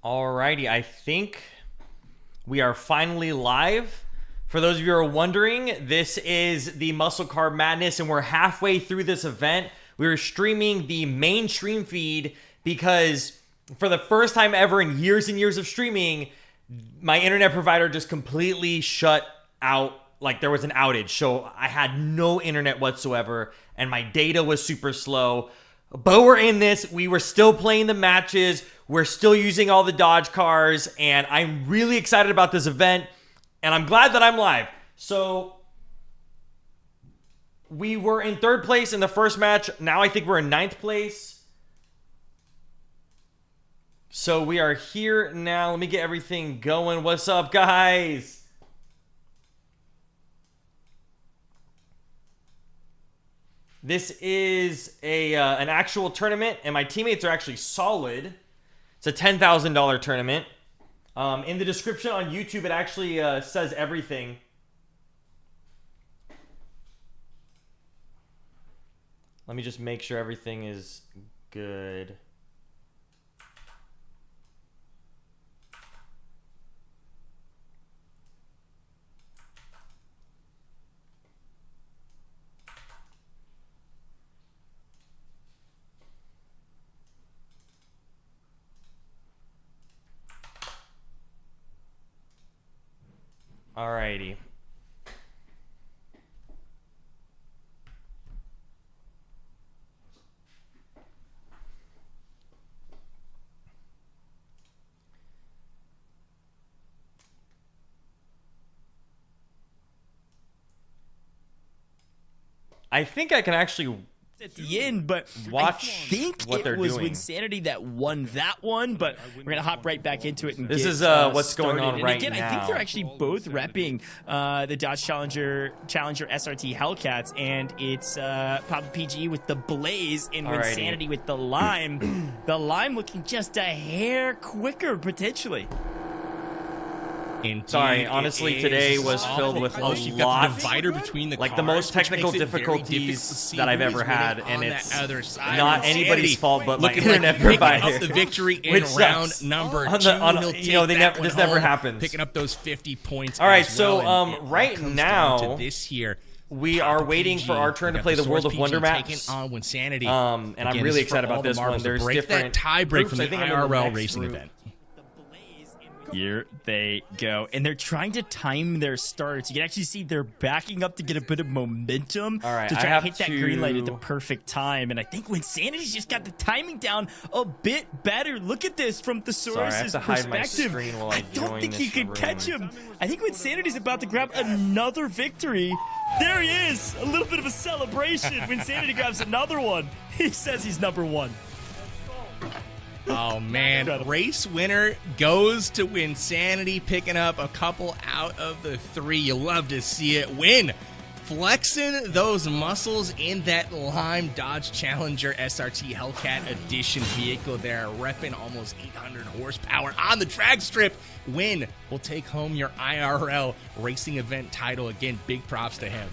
Alrighty, I think we are finally live. For those of you who are wondering, this is the Muscle Car Madness, and we're halfway through this event. We were streaming the main stream feed because for the first time ever in years and years of streaming, my internet provider just completely shut out. Like, there was an outage, so I had no internet whatsoever, and my data was super slow. But we're in this. We were still playing the matches. We're still using all the Dodge cars, and I'm really excited about this event, and I'm glad that I'm live. So we were in third place in the first match. Now I think we're in ninth place. So we are here now. Let me get everything going. What's up, guys? This is an actual tournament, and my teammates are actually solid. It's a $10,000 tournament. In the description on YouTube, it actually says everything. Let me just make sure everything is good. Alrighty. I think I can actually at the end, but watch I think what it they're was doing. Wynnsanity that won that one, but we're gonna hop right back into it. And this get, is what's going on right again, now. I think they're actually both repping the Dodge Challenger SRT Hellcats, and it's Papa PG with the Blaze and Wynnsanity with the Lime. The Lime looking just a hair quicker potentially. Indeed, sorry, honestly, today was filled with a lot, divider between the like cars, the most technical which makes it very difficulties difficult to see that I've who ever is winning had, on and that it's other side. not anybody's fault but my looking internet like picking provider. up the victory in Which round sucks. number On two. the- on- He'll you know, take they that never- this one never home, happens. Picking up those 50 points. All right, as so, well, and it all right comes now, down to this here. We are waiting for our turn to play the World of Wonder maps. On Wynnsanity. And I'm really excited about this one. There's different tie break groups. from the I think I'm in the IRL next racing group. event. Here they go. And they're trying to time their starts. You can actually see they're backing up to get a bit of momentum. All right, to I try have to hit that green light at the perfect time. And I think Wynnanity's just got the timing down a bit better. Look at this from Thesaurus' to hide my perspective. screen while I don't join think he this can room. catch him. I think Wynnanity's about to grab another victory. There he is. A little bit of a celebration. Wynnsanity grabs another one. He says he's number one. Oh, man. Race winner goes to Wynnsanity, picking up a couple out of the three. You love to see it. Win. Flexing those muscles in that Lime Dodge Challenger SRT Hellcat Edition vehicle there. Repping almost 800 horsepower on the drag strip. Win will take home your IRL racing event title. Again, big props to him.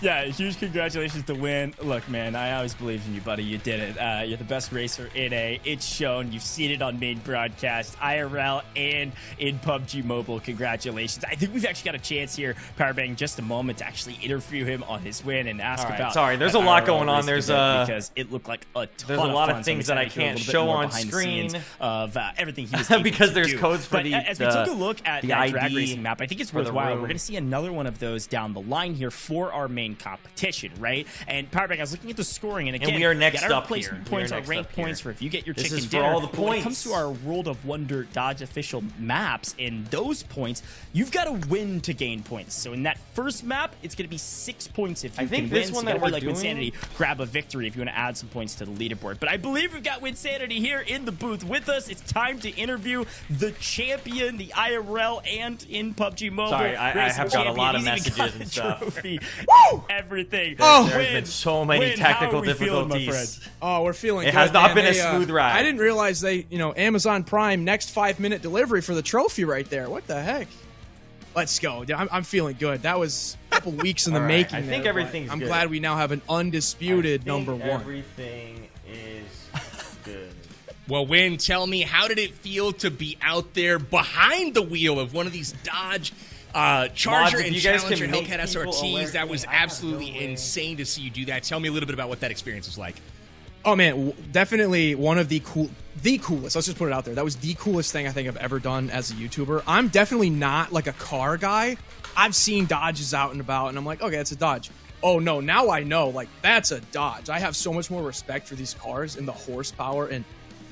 Yeah, huge congratulations to Win. Look, man, I always believed in you, buddy. You did it. You're the best racer in A. It's shown. You've seen it on main broadcast, IRL, and in PUBG Mobile. Congratulations. I think we've actually got a chance here, Powerbang, in just a moment to actually interview him on his win and ask about. Sorry, there's a lot going on. There's because it looked like a ton there's a lot of of things that I can't show on screen of everything he was because able to there's do. codes for but as we took a look at the that drag ID racing map, I think it's for the worthwhile. room. We're going to see another one of those down the line here for our main competition, right? And Powerbank, I was looking at the scoring, and again, we are next get our up placement here. points, We are our next rank up here. points for if you get your This chicken is for dinner. all the But when it points. comes to our World of Wonder Dodge official maps, and those points, you've got to win to gain points. So in that first map, it's going to be 6 points if you I think can this win. one So you that gotta we're be like doing- Wynnsanity, grab a victory if you want to add some points to the leaderboard. But I believe we've got Wynnsanity here in the booth with us. It's time to interview the champion, the IRL, and in PUBG Mobile. Sorry, I racing have got a lot of champion. He's even got messages and a stuff. trophy. Everything. There's Win. been so many Win. How technical are we feeling, my difficulties. friend? Oh, we're feeling It good, has not man. been a smooth ride. I didn't realize they, Amazon Prime next 5-minute delivery for the trophy right there. What the heck? Let's go. I'm feeling good. That was a couple weeks in the All right, making. I think there, everything's but I'm good. glad we now have an undisputed number one. Everything is good. Well, Wynn, tell me, how did it feel to be out there behind the wheel of one of these Dodge Charger and Challenger Hellcat SRTs? That was absolutely insane to see you do that. Tell me a little bit about what that experience was like. Oh man, definitely one of the coolest. Let's just put it out there. That was the coolest thing I think I've ever done as a YouTuber. I'm definitely not like a car guy. I've seen Dodges out and about, and I'm like, okay, it's a Dodge. Oh no, now I know, like, that's a Dodge. I have so much more respect for these cars and the horsepower, and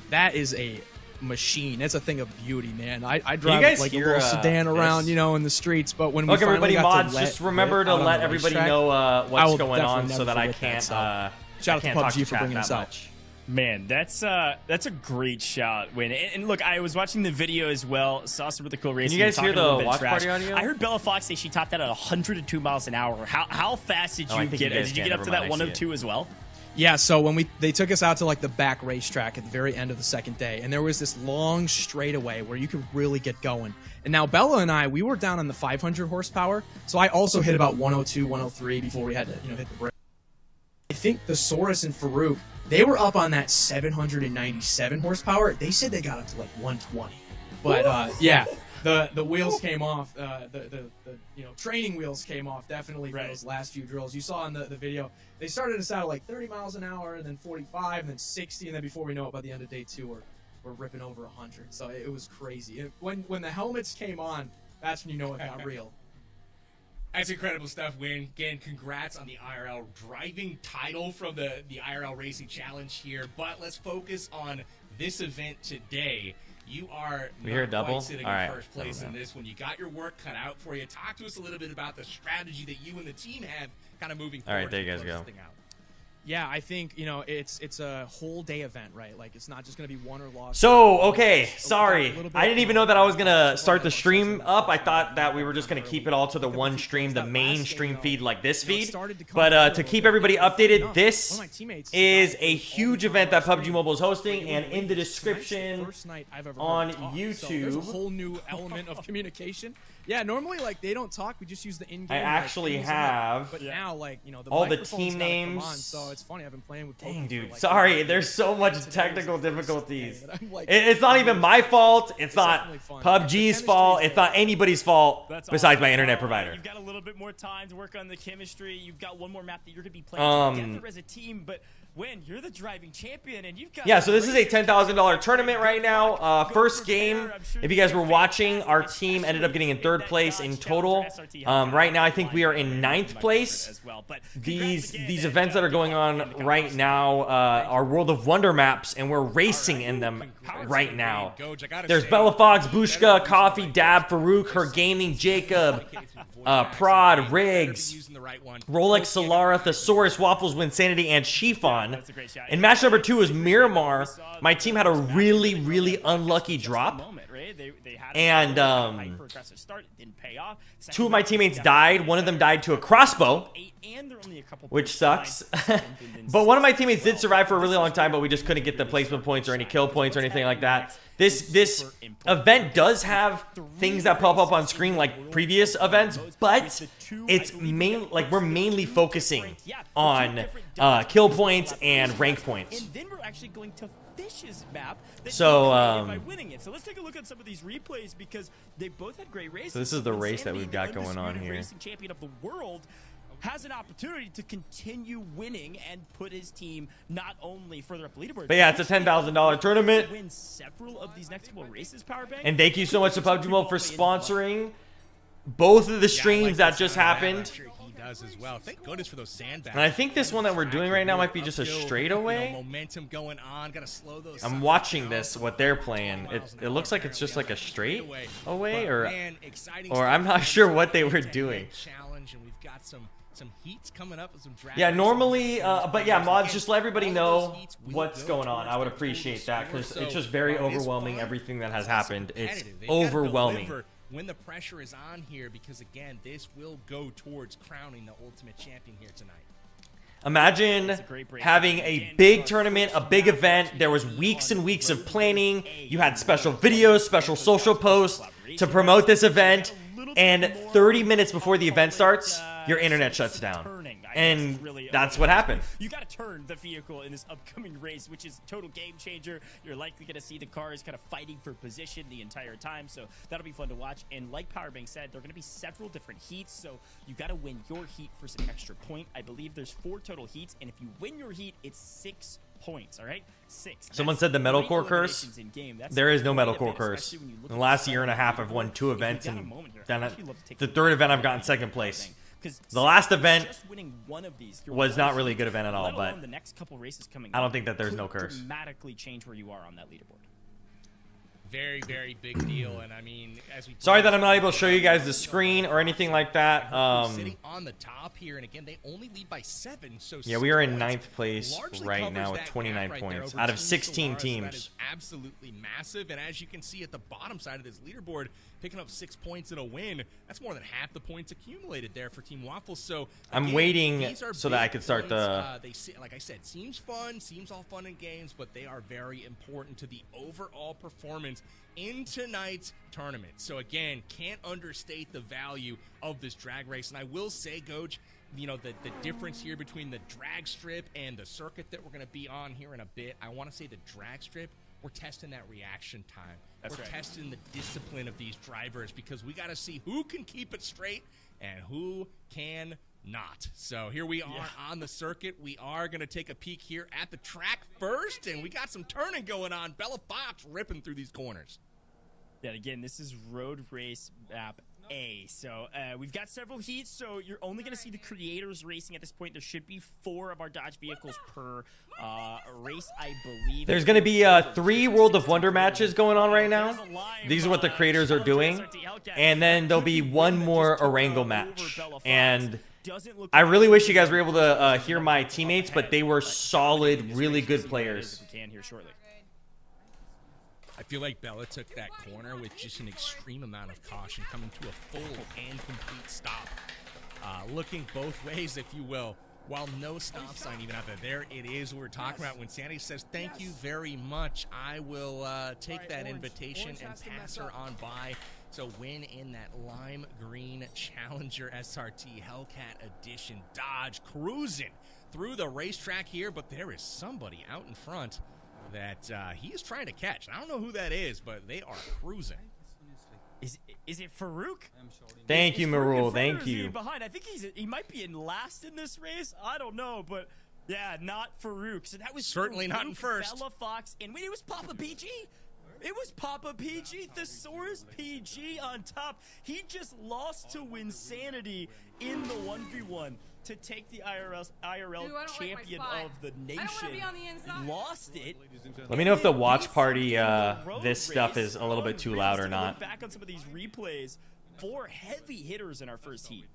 that is a machine. It's a thing of beauty, man. I drive like a little sedan around, you know, in the streets, but when we finally everybody, got mods, just remember to let everybody know what's going on so that I can't shout out to PUBG for bringing us out. Man, that's a great shout, Win. And look, I was watching the video as well. Saw some really cool racing. Can you guys hear the watch party audio? I heard BellaFox say she topped out at 102 miles an hour. How fast did you get? Did you get up to that 102 as well? Yeah, so when they took us out to like the back racetrack at the very end of the second day, and there was this long straightaway where you could really get going. And now Bella and we were down on the 500 horsepower, so I also hit about 102, 103 before we had to hit the brake. I think Thesaurus and Farooq, they were up on that 797 horsepower. They said they got up to like 120. But yeah, the wheels came off. The training wheels came off definitely for those last few drills. You saw in the video, they started us out at like 30 miles an hour, and then 45, and then 60, and then before we know it, by the end of day 2, we're ripping over 100. So it was crazy. When the helmets came on, that's when you know it got real. That's incredible stuff, Win. Again, congrats on the IRL driving title from the IRL Racing Challenge here. But let's focus on this event today. You are not quite sitting in first place in this one. You got your work cut out for you. Talk to us a little bit about the strategy that you and the team have kind of moving forward. All right, there you guys go. Yeah, I think, it's a whole day event, right? Like, it's not just going to be won or lost. So, okay, sorry. I didn't even know that I was going to start the stream up. I thought that we were just going to keep it all to the one stream, the main stream feed like this feed. But to keep everybody updated, this is a huge event that PUBG Mobile is hosting, and in the description on YouTube. There's a whole new element of communication. Yeah, normally, like, they don't talk. We just use the in-game. I actually have but now, like, all the team names. So it's funny. I've been playing with. Dang, dude. Sorry, there's so much technical difficulties. It's not even my fault. It's not PUBG's fault. It's not anybody's fault besides my internet provider. You've got a little bit more time to work on the chemistry. You've got one more map that you're going to be playing together as a team, but Win, you're the driving champion, and you've got. Yeah, so this is a $10,000 tournament right now. First game, if you guys were watching, our team ended up getting in 3rd place in total. Right now, I think we are in 9th place. These events that are going on right now are World of Wonder maps, and we're racing in them right now. There's BellaFox, Bushka, Coffee, Dab, Farooq, Her Gaming, Jacob, Prodd, Riggs, Rolex, Solara, Thesaurus, Waffles, Wynnsanity, and Xifan. In match number 2 is Miramar. My team had a really, really unlucky drop. And 2 of my teammates died. One of them died to a crossbow, which sucks. But one of my teammates did survive for a really long time, but we just couldn't get the placement points or any kill points or anything like that. This event does have things that pop up on screen like previous events, but it's we're mainly focusing on kill points and rank points. And then we're actually going to Fish's map. So by winning it. So let's take a look at some of these replays because they both had great races. So this is the race that we've got going on here. Racing champion of the world has an opportunity to continue winning and put his team not only further up the leaderboard. But yeah, it's a $10,000 tournament. Win several of these next couple races, Powerbank. And thank you so much to PUBG Mobile for sponsoring both of the streams that just happened. As well. Thank goodness for those sandbags. And I think this one that we're doing right now might be just a straightaway. Momentum going on. Gotta slow those. I'm watching this, what they're playing. It looks like it's just like a straight away, or I'm not sure what they were doing. Challenge, and we've got some heats coming up. Some yeah, normally, but yeah, mods, just let everybody know what's going on. I would appreciate that because it's just very overwhelming. Everything that has happened, it's overwhelming. When the pressure is on here, because again, this will go towards crowning the ultimate champion here tonight. Imagine having a big tournament, a big event. There was weeks and weeks of planning. You had special videos, special social posts to promote this event, and 30 minutes before the event starts, your internet shuts down. And really that's what happened. You got to turn the vehicle in this upcoming race, which is a total game changer. You're likely going to see the cars kind of fighting for position the entire time, so that'll be fun to watch. And like Powerbank said, there are going to be several different heats, so you got to win your heat for some extra point. I believe there's 4 total heats, and if you win your heat, it's 6 points. All right, 6. Someone said the Medalcore curse. There is no Medalcore curse. In the last year and a half, I've won 2 events, and then the 3rd event I've gotten 2nd place. The last event was not really a good event at all, but the next couple races coming I don't think that there's no could curse. dramatically change where you are on that leaderboard. Very, very big deal, and I mean, as we Sorry that I'm not able to show you guys the screen or anything like that. Sitting on the top here, and again, they only lead by 7. So Yeah, we are in 9th points place largely right covers now with that 29 gap right there points over out of Team 16 Solara, so that teams. is absolutely massive, and as you can see at the bottom side of this leaderboard, picking up 6 points in a win, that's more than half the points accumulated there for Team Waffles. So I'm again, waiting these are so that I big could start points. the- Like I said, seems fun, seems all fun and games, but they are very important to the overall performance in tonight's tournament. So again, can't understate the value of this drag race. And I will say, Goj, you know, the difference here between the drag strip and the circuit that we're going to be on here in a bit, I want to say the drag strip, we're testing that reaction time. We're testing the discipline of these drivers, because we got to see who can keep it straight and who can not. So here we are on the circuit. We are going to take a peek here at the track first, and we got some turning going on. BellaFox ripping through these corners. Yeah, again, this is Road Race Map A. So we've got several heats, so you're only going to see the creators racing at this point. There should be 4 of our Dodge vehicles per race, I believe. There's going to be 3 World of Wonder matches going on right now. These are what the creators are doing. And then there'll be 1 more Orango match. And I really wish you guys were able to hear my teammates, but they were solid, really good players. We can here shortly. I feel like Bella took that corner with just an extreme amount of caution, coming to a full and complete stop. Looking both ways, if you will, while no stop sign even out there. There it is. We're talking about when Sandy says, thank you very much. I will take that invitation and pass her on by. So win in that lime green Challenger SRT Hellcat Edition Dodge, cruising through the racetrack here, but there is somebody out in front that he is trying to catch. I don't know who that is, but they are cruising. Is it Farooq? Thank you, Marul. Thank you. Behind. I think he might be in last in this race. I don't know, but yeah, not Farooq. So that was certainly Farooq, not in first. BellaFox, and wait, it was Papa PG. It was Papa PG, Thesaurus PG on top. He just lost to Wynnsanity in the 1v1 to take the IRL champion of the nation. Lost it. Let me know if the watch party, this stuff is a little bit too loud or not. Back on some of these replays, 4 heavy hitters in our first heat.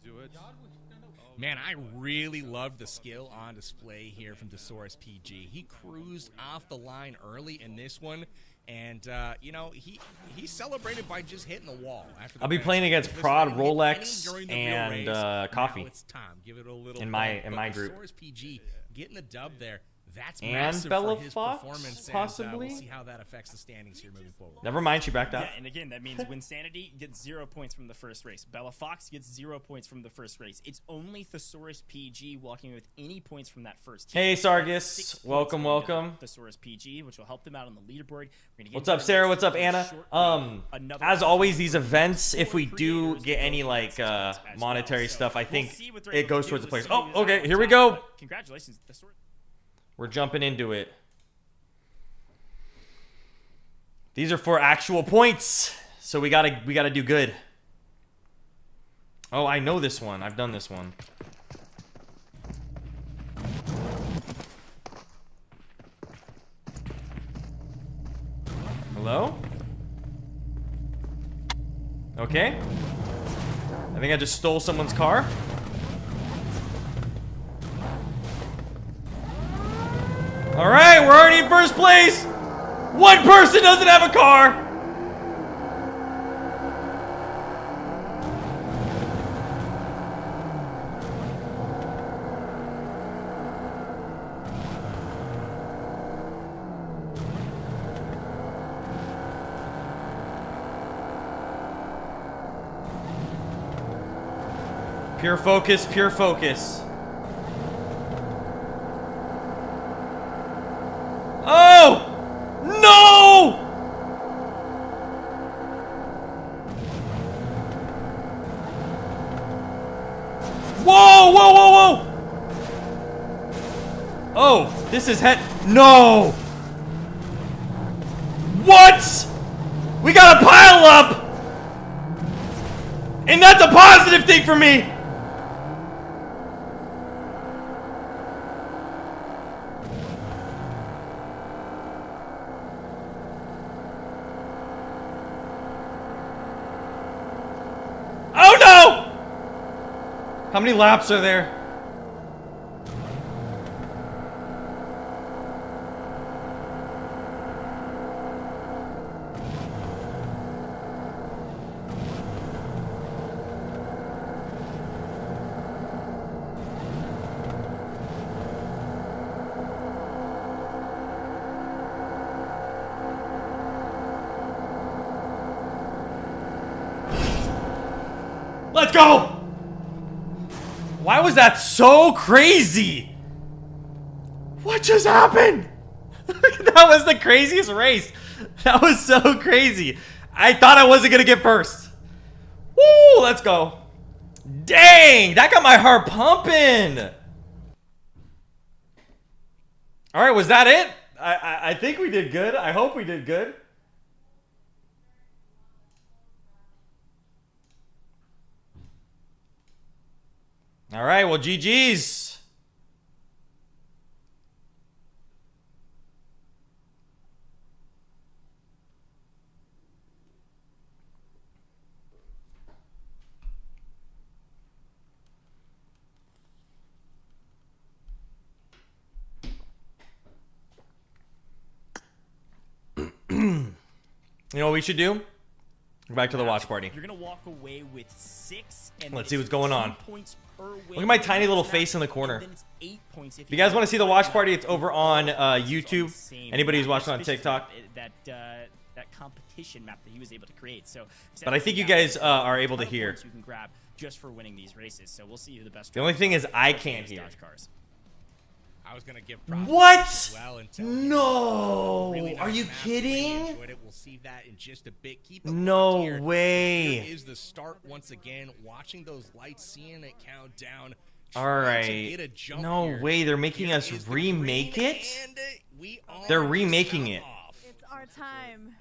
Man, I really love the skill on display here from Thesaurus PG. He cruised off the line early in this one. And, you know, he celebrated by just hitting the wall. After the I'll be playing against Prodd, Rolex, and Coffee it's time. Give it a little in my group. Thesaurus PG getting the dub there. That's And massive for his BellaFox, performance, possibly? And, we'll see how that affects the standings here moving forward. Never mind, she backed out. Yeah, and again, that means Wynnsanity gets 0 points from the first race. BellaFox gets 0 points from the first race. It's only Thesaurus PG walking with any points from that first heat. Hey, That's Sargis. 6 points Welcome, going to welcome. Thesaurus PG, which will help them out on the leaderboard. We're gonna get What's up, into Sarah? our What's up, next Anna? short- As always, these events, if we do get any like monetary stuff, I think it goes towards the players. Oh, okay, here we go. Congratulations, Thesaurus. We're jumping into it. These are for actual points, so we gotta do good. Oh, I know this one. I've done this one. Hello? Okay. I think I just stole someone's car. All right, we're already in first place. One person doesn't have a car. Pure focus, pure focus. This is no! What? We got a pile up! And that's a positive thing for me! Oh no! How many laps are there? Let's go! Why was that so crazy? What just happened? That was the craziest race. That was so crazy. I thought I wasn't gonna get first. Woo, let's go. Dang, that got my heart pumping. All right, was that it? I think we did good. I hope we did good. All right, well, GG's. You know what we should do? Go back to the watch party. You're gonna walk away with 6. And let's see what's going on. Look at my tiny little face in the corner. If you guys want to see the watch party, it's over on YouTube. Anybody who's watching on TikTok. That competition map that he was able to create. So, but I think you guys are able to hear. You can grab just for winning these races. So we'll see who the best. The only thing is I can't hear. I was gonna give props what? Well no! Really nice are you kidding? We'll see that in just a bit. Keep it no here. way! Here is the start once again. Watching those lights, seeing it count down. All right. No here. way! They're making us remake it. They're remaking it. It's our time.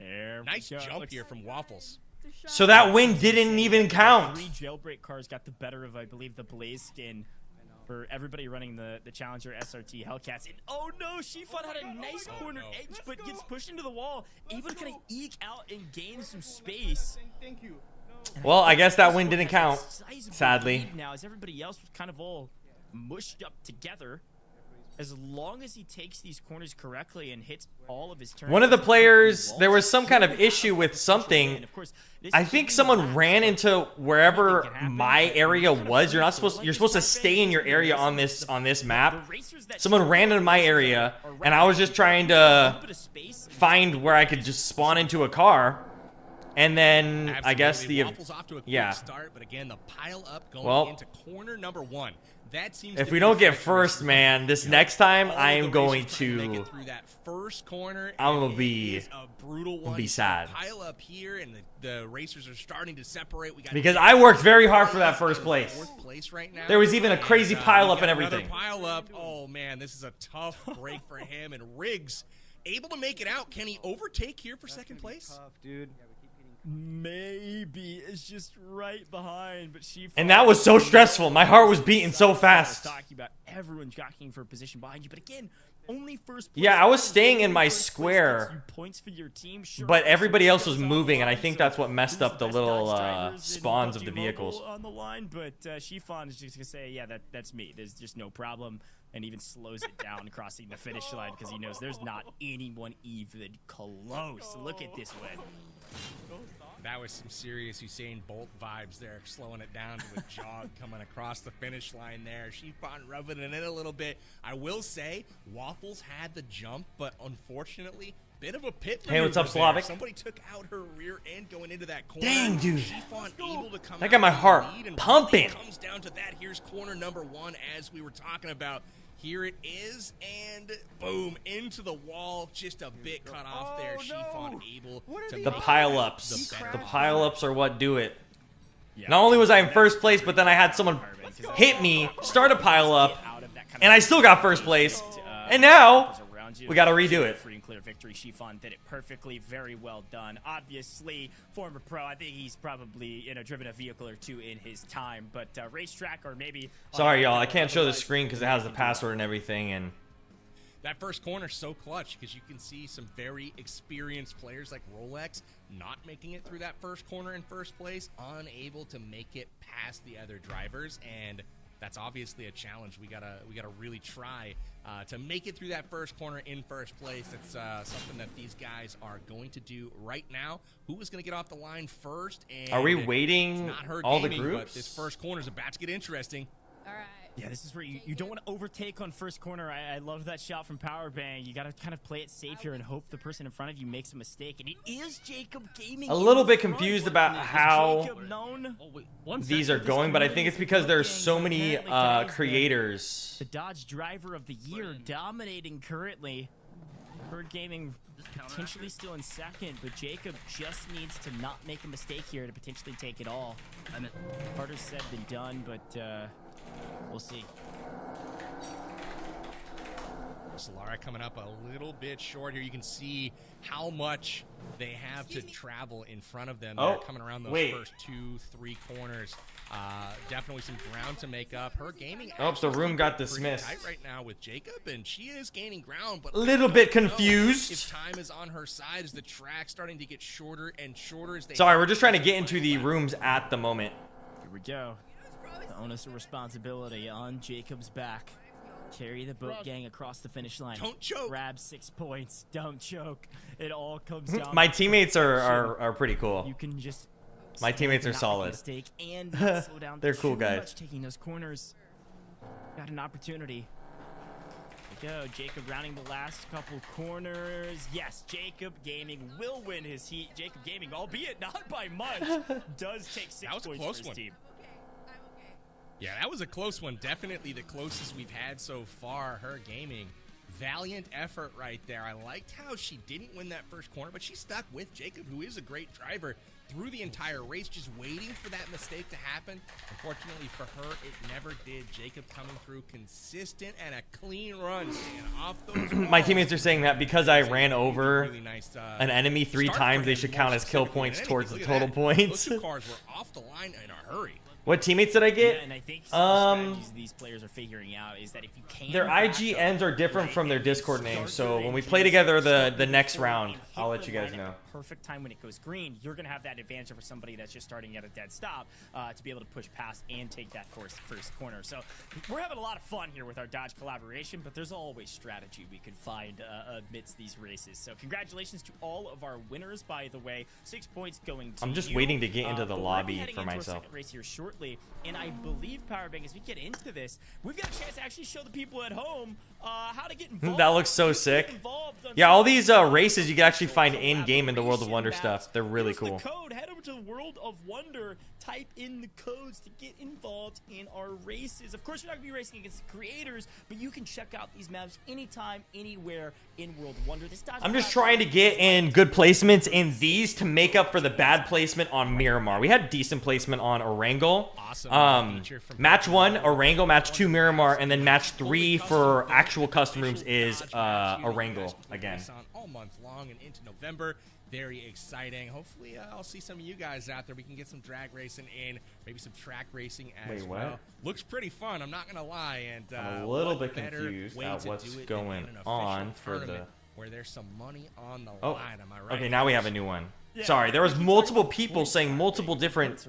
Nice jump here from Waffles. So that win didn't even count. 3 jailbreak cars got the better of, I believe, the Blaze skin. For everybody running the Challenger SRT Hellcats. And, oh no, Xifan had a nice corner edge, but gets pushed into the wall, able to kind of eke out and gain some space. Thank you. Well, I guess that win didn't count, sadly. Now, as everybody else was kind of all mushed up together, as long as he takes these corners correctly and hits all of his turns. One of the players, there was some kind of issue with something. I think someone ran into wherever my area was. You're supposed to stay in your area on this map. Someone ran into my area, and I was just trying to find where I could just spawn into a car. And then I guess yeah. Start, but again, the pile up going into corner number 1. That seems if we don't get first, man, this next time I am going to. I'm gonna be sad. Pile up here, and the racers are starting to separate. Because I worked very hard for that first place. Fourth place right now. There was even a crazy pile up and everything. Pile up. Oh man, this is a tough break for him. And Riggs able to make it out. Can he overtake here for second place? Tough, dude. Maybe it's just right behind, but and that was so stressful. My heart was beating so fast. Talking about everyone jockeying for a position behind you, but again, only first place. Yeah, I was staying in my square, points for your team, but everybody else was moving, and I think that's what messed up the little spawns of the vehicles. On the line, but Xifan is just gonna say, yeah, that's me. There's just no problem, and even slows it down crossing the finish line because he knows there's not anyone even close. Look at this win. That was some serious Usain Bolt vibes there, slowing it down to a jog coming across the finish line there. Xifan rubbing it in a little bit. I will say, Waffles had the jump, but unfortunately, bit of a pit. Hey, what's up, Slavic? Somebody took out her rear end going into that corner. Dang, dude. Xifan able to come that got my heart pumping. Comes down to that. Here's corner number 1, as we were talking about. Here it is, and boom, into the wall. Just a bit cut off there. Xifan able to the pile-ups. The pile-ups are what do it. Yeah. Not only was I in first place, but then I had someone hit me, start a pile-up, and I still got first place. And now we got to redo it. Free and clear victory. Xifan did it perfectly. Very well done. Obviously, former pro. I think he's probably driven a vehicle or two in his time. But racetrack or maybe. Sorry, y'all. I can't show the screen because it has the password and everything. And that first corner so clutch because you can see some very experienced players like Rolex not making it through that first corner in first place, unable to make it past the other drivers, and that's obviously a challenge. We gotta really try to make it through that first corner in first place. It's something that these guys are going to do right now. Who is going to get off the line first? And are we waiting all the groups? But this first corner is about to get interesting. All right. Yeah, this is where you don't want to overtake on first corner. I love that shot from Powerbang. You got to kind of play it safe here and hope the person in front of you makes a mistake. And it is Jacob Gaming. A little bit confused about how these are going, but I think it's because there's so many creators. The Dodge Driver of the Year dominating currently. Bird Gaming potentially still in second, but Jacob just needs to not make a mistake here to potentially take it all. Harder said than done, but we'll see. Solara coming up a little bit short here. You can see how much they have to travel in front of them. They're coming around those first 2-3 corners. Definitely some ground to make up. Her gaming. The room got dismissed tight right now with Jacob, and she is gaining ground, but a little bit confused. If time is on her side, is the track starting to get shorter and shorter as they. Sorry, we're just trying to get into the rooms at the moment. Here we go. The onus of responsibility on Jacob's back. Carry the boat gang across the finish line. Don't choke. Grab 6 points. Don't choke. It all comes down. My teammates are pretty cool. You can just. My teammates are solid. And slow down. They're cool guys. Much taking those corners. Got an opportunity. There we go. Jacob rounding the last couple corners. Yes, Jacob Gaming will win his heat. Jacob Gaming, albeit not by much, does take 6 points for his team. Yeah, that was a close one. Definitely the closest we've had so far. Her gaming. Valiant effort right there. I liked how she didn't win that first corner, but she stuck with Jacob, who is a great driver, through the entire race, just waiting for that mistake to happen. Unfortunately for her, it never did. Jacob coming through consistent and a clean run, staying off those walls. My teammates are saying that because I ran over an enemy 3 times, they should count as kill points towards the total points. Those 2 cars were off the line in a hurry. What teammates did I get? Yeah, and I think strategies these players are figuring out is that if you can, their IGNs are different from their Discord names, so when we play together the next round, I'll let you guys know. Perfect time when it goes green, you're gonna have that advantage over somebody that's just starting at a dead stop to be able to push past and take that first corner. So we're having a lot of fun here with our Dodge collaboration, but there's always strategy we can find amidst these races. So congratulations to all of our winners, by the way. 6 points going to I'm just you. waiting to get into the lobby for Into myself. our second race here shortly, and I believe Powerbang, as we get into this, we've got a chance to actually show the people at home how to get involved. That looks so sick. Yeah, all these races you can actually find in game in the World of Wonder stuff. They're really cool. The code. Head over to the World of Wonder. Type in the codes to get involved in our races. Of course, you're not going to be racing against the creators, but you can check out these maps anytime, anywhere in World of Wonder. I'm just trying to get in good placements in these to make up for the bad placement on Miramar. We had decent placement on Erangel. Awesome. Match 1, Erangel. Match 2, Miramar. And then match 3 for actual custom rooms is Erangel again. All month long and into November. Very exciting. Hopefully, I'll see some of you guys out there. We can get some drag racing in, maybe some track racing as well. Looks pretty fun, I'm not going to lie. And I'm a little bit confused at what's going on for the... where there's some money on the line, am I right? Okay, now we have a new one. Yeah, sorry, there was multiple people saying multiple different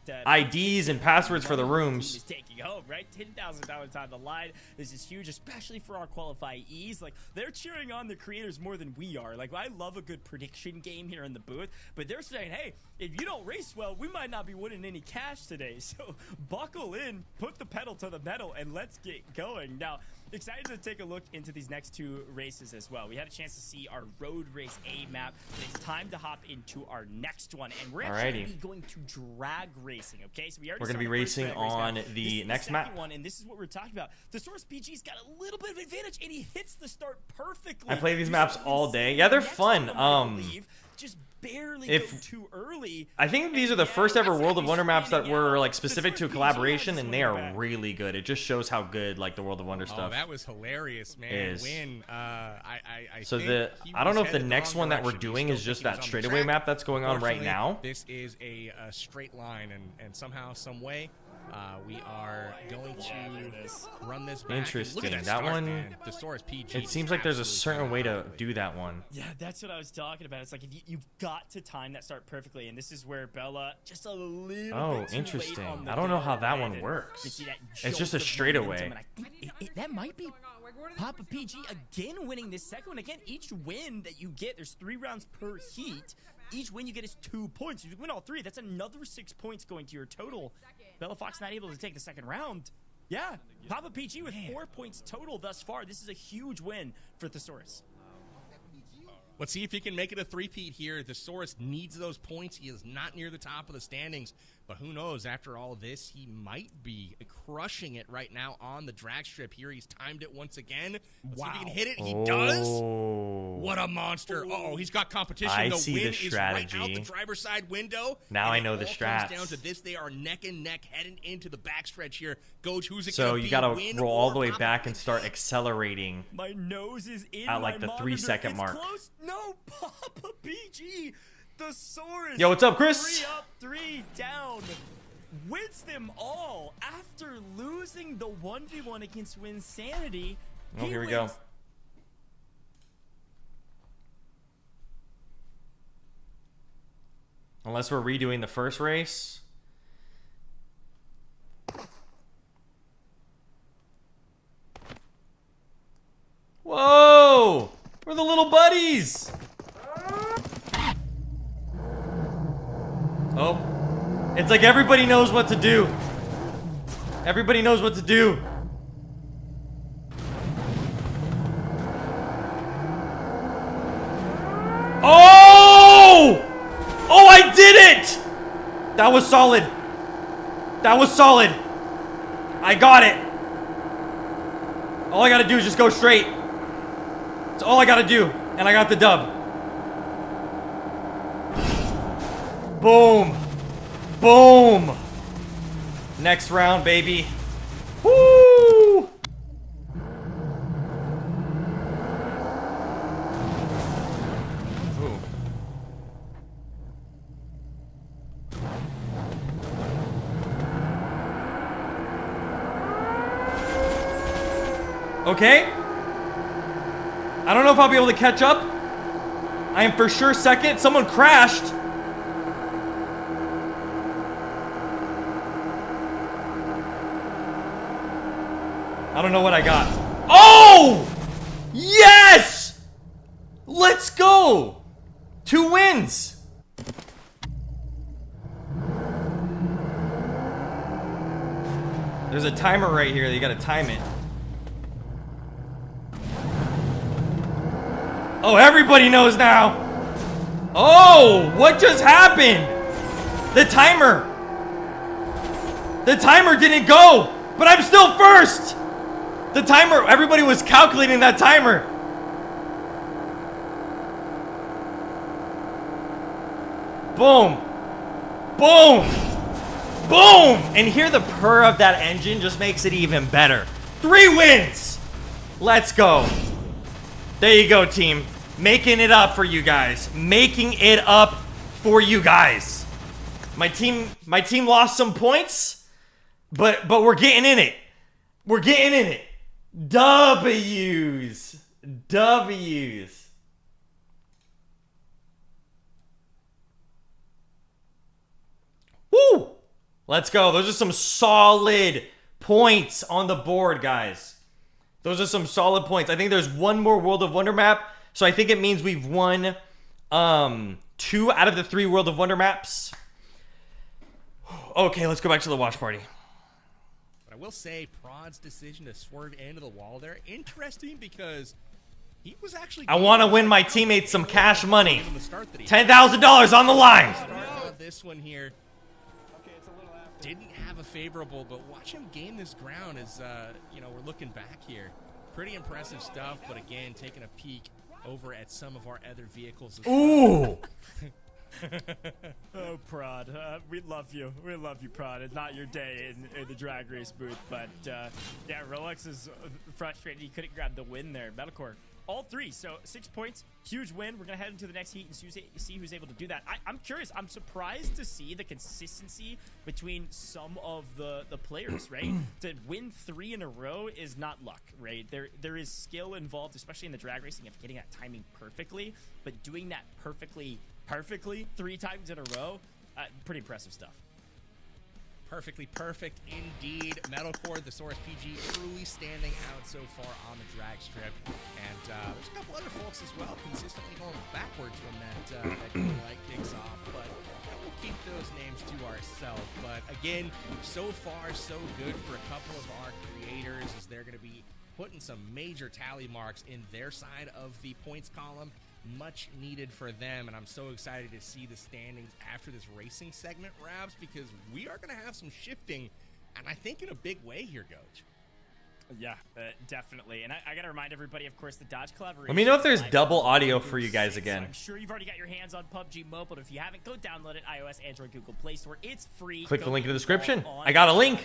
IDs and passwords for the rooms. Taking home, right? $10,000 on the line. This is huge, especially for our qualifyees. Like, they're cheering on the creators more than we are. Like, I love a good prediction game here in the booth, but they're saying, hey, if you don't race well, we might not be winning any cash today. So buckle in, put the pedal to the metal, and let's get going. Now, excited to take a look into these next 2 races as well. We had a chance to see our Road Race A map, but it's time to hop into our next one, and we're actually going to drag racing. Okay, so we're going to be racing on the next map. One, and this is what we're talking about. Thesaurus PG's got a little bit of advantage, and he hits the start perfectly. I play these maps all day. Yeah, they're fun. Just barely If- go too early. I think these are the first ever World of Wonder maps that were like specific to a collaboration, and they are really good. It just shows how good like the World of Wonder Oh, stuff that was hilarious, man. is. Win. So think he I don't know was if the headed next wrong one that we're direction. doing He is still just think he that was on the straightaway track. map that's going on right Unfortunately, now. This is a straight line, and somehow, some way, we are going to run this back. And Interesting. Look at That start, one- man. Thesaurus PG. It seems like there's a absolutely certain way to phenomenal. do that one. Yeah, that's what I was talking about. It's like if you've got to time that start perfectly, and this is where Bella just a little bit Oh, too late interesting. on the I don't know how that red, one and works. you see that It's just a jolt of straightaway. momentum, and I think that might be Papa PG again winning this second one. Again, each win that you get, there's 3 rounds per heat. Each win you get is 2 points. If you win all 3, that's another 6 points going to your total. BellaFox not able to take the second round. Yeah, Papa PG with 4 points total thus far. This is a huge win for Thesaurus. Let's see if he can make it a three-peat here. Thesaurus needs those points. He is not near the top of the standings. But who knows, after all this, he might be crushing it right now on the drag strip here. He's timed it once again. Let's see if he can hit it. He does. Oh. What a monster. Uh-oh, he's got competition. I The see win the is right out strategy. the driver's side window. Now And I it know the all strats. comes down to this. They are neck and neck heading into the backstretch here. Goj, who's it So gonna you be? gotta Win roll all or the way Papa back and PG? start accelerating. My nose is in At, like, my the monitor. 3-second It's mark. Close. No, Papa PG. Thesaurus. Yo, what's up, Chris? 3 up, 3 down. Wins them all after losing the 1v1 against Wynnsanity. Oh, here we go. wins- Unless we're redoing the first race. Whoa! We're the little buddies! Oh. It's like everybody knows what to do. Everybody knows what to do. Oh! Oh, I did it! That was solid. That was solid. I got it. All I gotta do is just go straight. That's all I gotta do. And I got the dub. Boom. Boom. Next round, baby. Woo! Ooh. Okay. I don't know if I'll be able to catch up. I am for sure second. Someone crashed. I don't know what I got. Oh! Yes! Let's go! 2 wins. There's a timer right here that you gotta time it. Oh, everybody knows now. Oh, what just happened? The timer. The timer didn't go, but I'm still first. The timer, everybody was calculating that timer. Boom. Boom. Boom. And here the purr of that engine just makes it even better. 3 wins. Let's go. There you go, team. Making it up for you guys. Making it up for you guys. My team lost some points, but we're getting in it. We're getting in it. W's. W's. Woo! Let's go. Those are some solid points on the board, guys. Those are some solid points. I think there's one more World of Wonder map, so I think it means we've won 2 out of the 3 World of Wonder maps. Okay, let's go back to the watch party. But I will say, Prodd's decision to swerve into the wall there, interesting because he was actually. I want to win my teammates some cash money. Given the start that he had. $10,000 on the line. Start of this one here didn't have a favorable, but watch him gain this ground as we're looking back here. Pretty impressive stuff, but again, taking a peek over at some of our other vehicles. Ooh. Oh, Prodd, we love you. We love you, Prodd. It's not your day in the drag race booth, but yeah, Rolex is frustrated he couldn't grab the win there. Medalcore, all 3, so 6 points, huge win. We're gonna head into the next heat and see who's able to do that. I'm curious. I'm surprised to see the consistency between some of the players, right? To win 3 in a row is not luck, right? There is skill involved, especially in the drag racing, of getting that timing perfectly, but doing that perfectly 3 times in a row, pretty impressive stuff. Perfectly perfect indeed. Medalcore, Thesaurus PG, truly standing out so far on the drag strip. And there's a couple other folks as well, consistently going backwards when that green light kicks off. But we'll keep those names to ourselves. But again, so far so good for a couple of our creators, as they're going to be putting some major tally marks in their side of the points column. Much needed for them, and I'm so excited to see the standings after this racing segment wraps, because we are going to have some shifting, and I think in a big way here, Coach. Yeah, definitely. And I got to remind everybody, of course, the Dodge collaboration. Let me know if there's double audio for you guys again. I'm sure you've already got your hands on PUBG Mobile. If you haven't, go download it. iOS, Android, Google Play Store. It's free. Click the link in the description. On I got a link.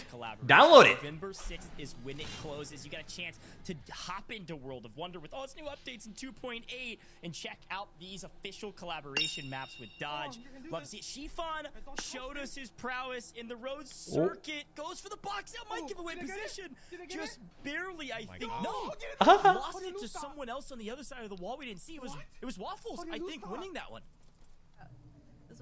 Download it. November 6th is when it closes. You got a chance to hop into World of Wonder with all its new updates in 2.8 and check out these official collaboration maps with Dodge. Love to see it. Xifan showed us his prowess in the road circuit. Goes for the box out. Might give away position. Just barely, I think. No, lost it to someone else on the other side of the wall. We didn't see. It was Waffles, I think, winning that one.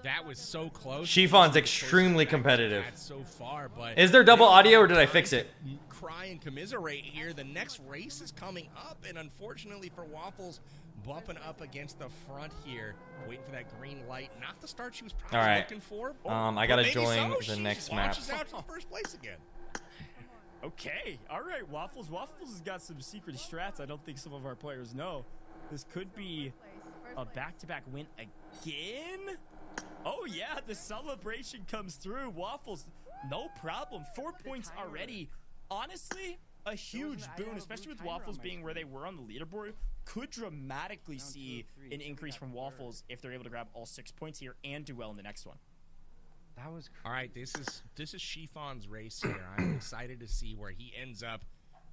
That was so close. Xifan extremely competitive. So far, but is there double audio, or did I fix it? Cry and commiserate here. The next race is coming up, and unfortunately for Waffles, bumping up against the front here, waiting for that green light. Not the start she was probably looking for. I gotta join the next map. Launches out to first place again. Okay, all right, Waffles has got some secret strats I don't think some of our players know. This could be a back-to-back win again. Oh yeah, the celebration comes through. Waffles, no problem. 4 points already. Honestly, a huge boon, especially with Waffles being where they were on the leaderboard. Could dramatically see an increase from Waffles if they're able to grab all 6 points here and do well in the next one. That was crazy. All right, this is Xifan's race here. I'm excited to see where he ends up.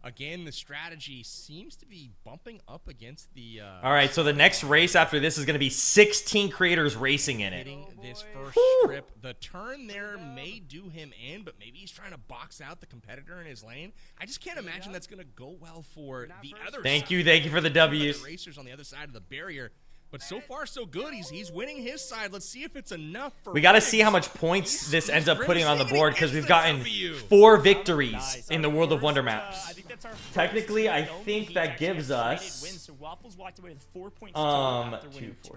Again, the strategy seems to be bumping up against the... All right, so the next race after this is going to be 16 creators racing in it. Hitting this first strip. The turn there may do him in, but maybe he's trying to box out the competitor in his lane. I just can't imagine that's going to go well for the other Thank you for the W's. Racers on the other side of the barrier. But so far, so good. He's winning his side. Let's see if it's enough for We got to see how much points this ends up putting on the board, because we've gotten 4 victories in the World of Wonder maps. Technically, I think that gives us 2, 4,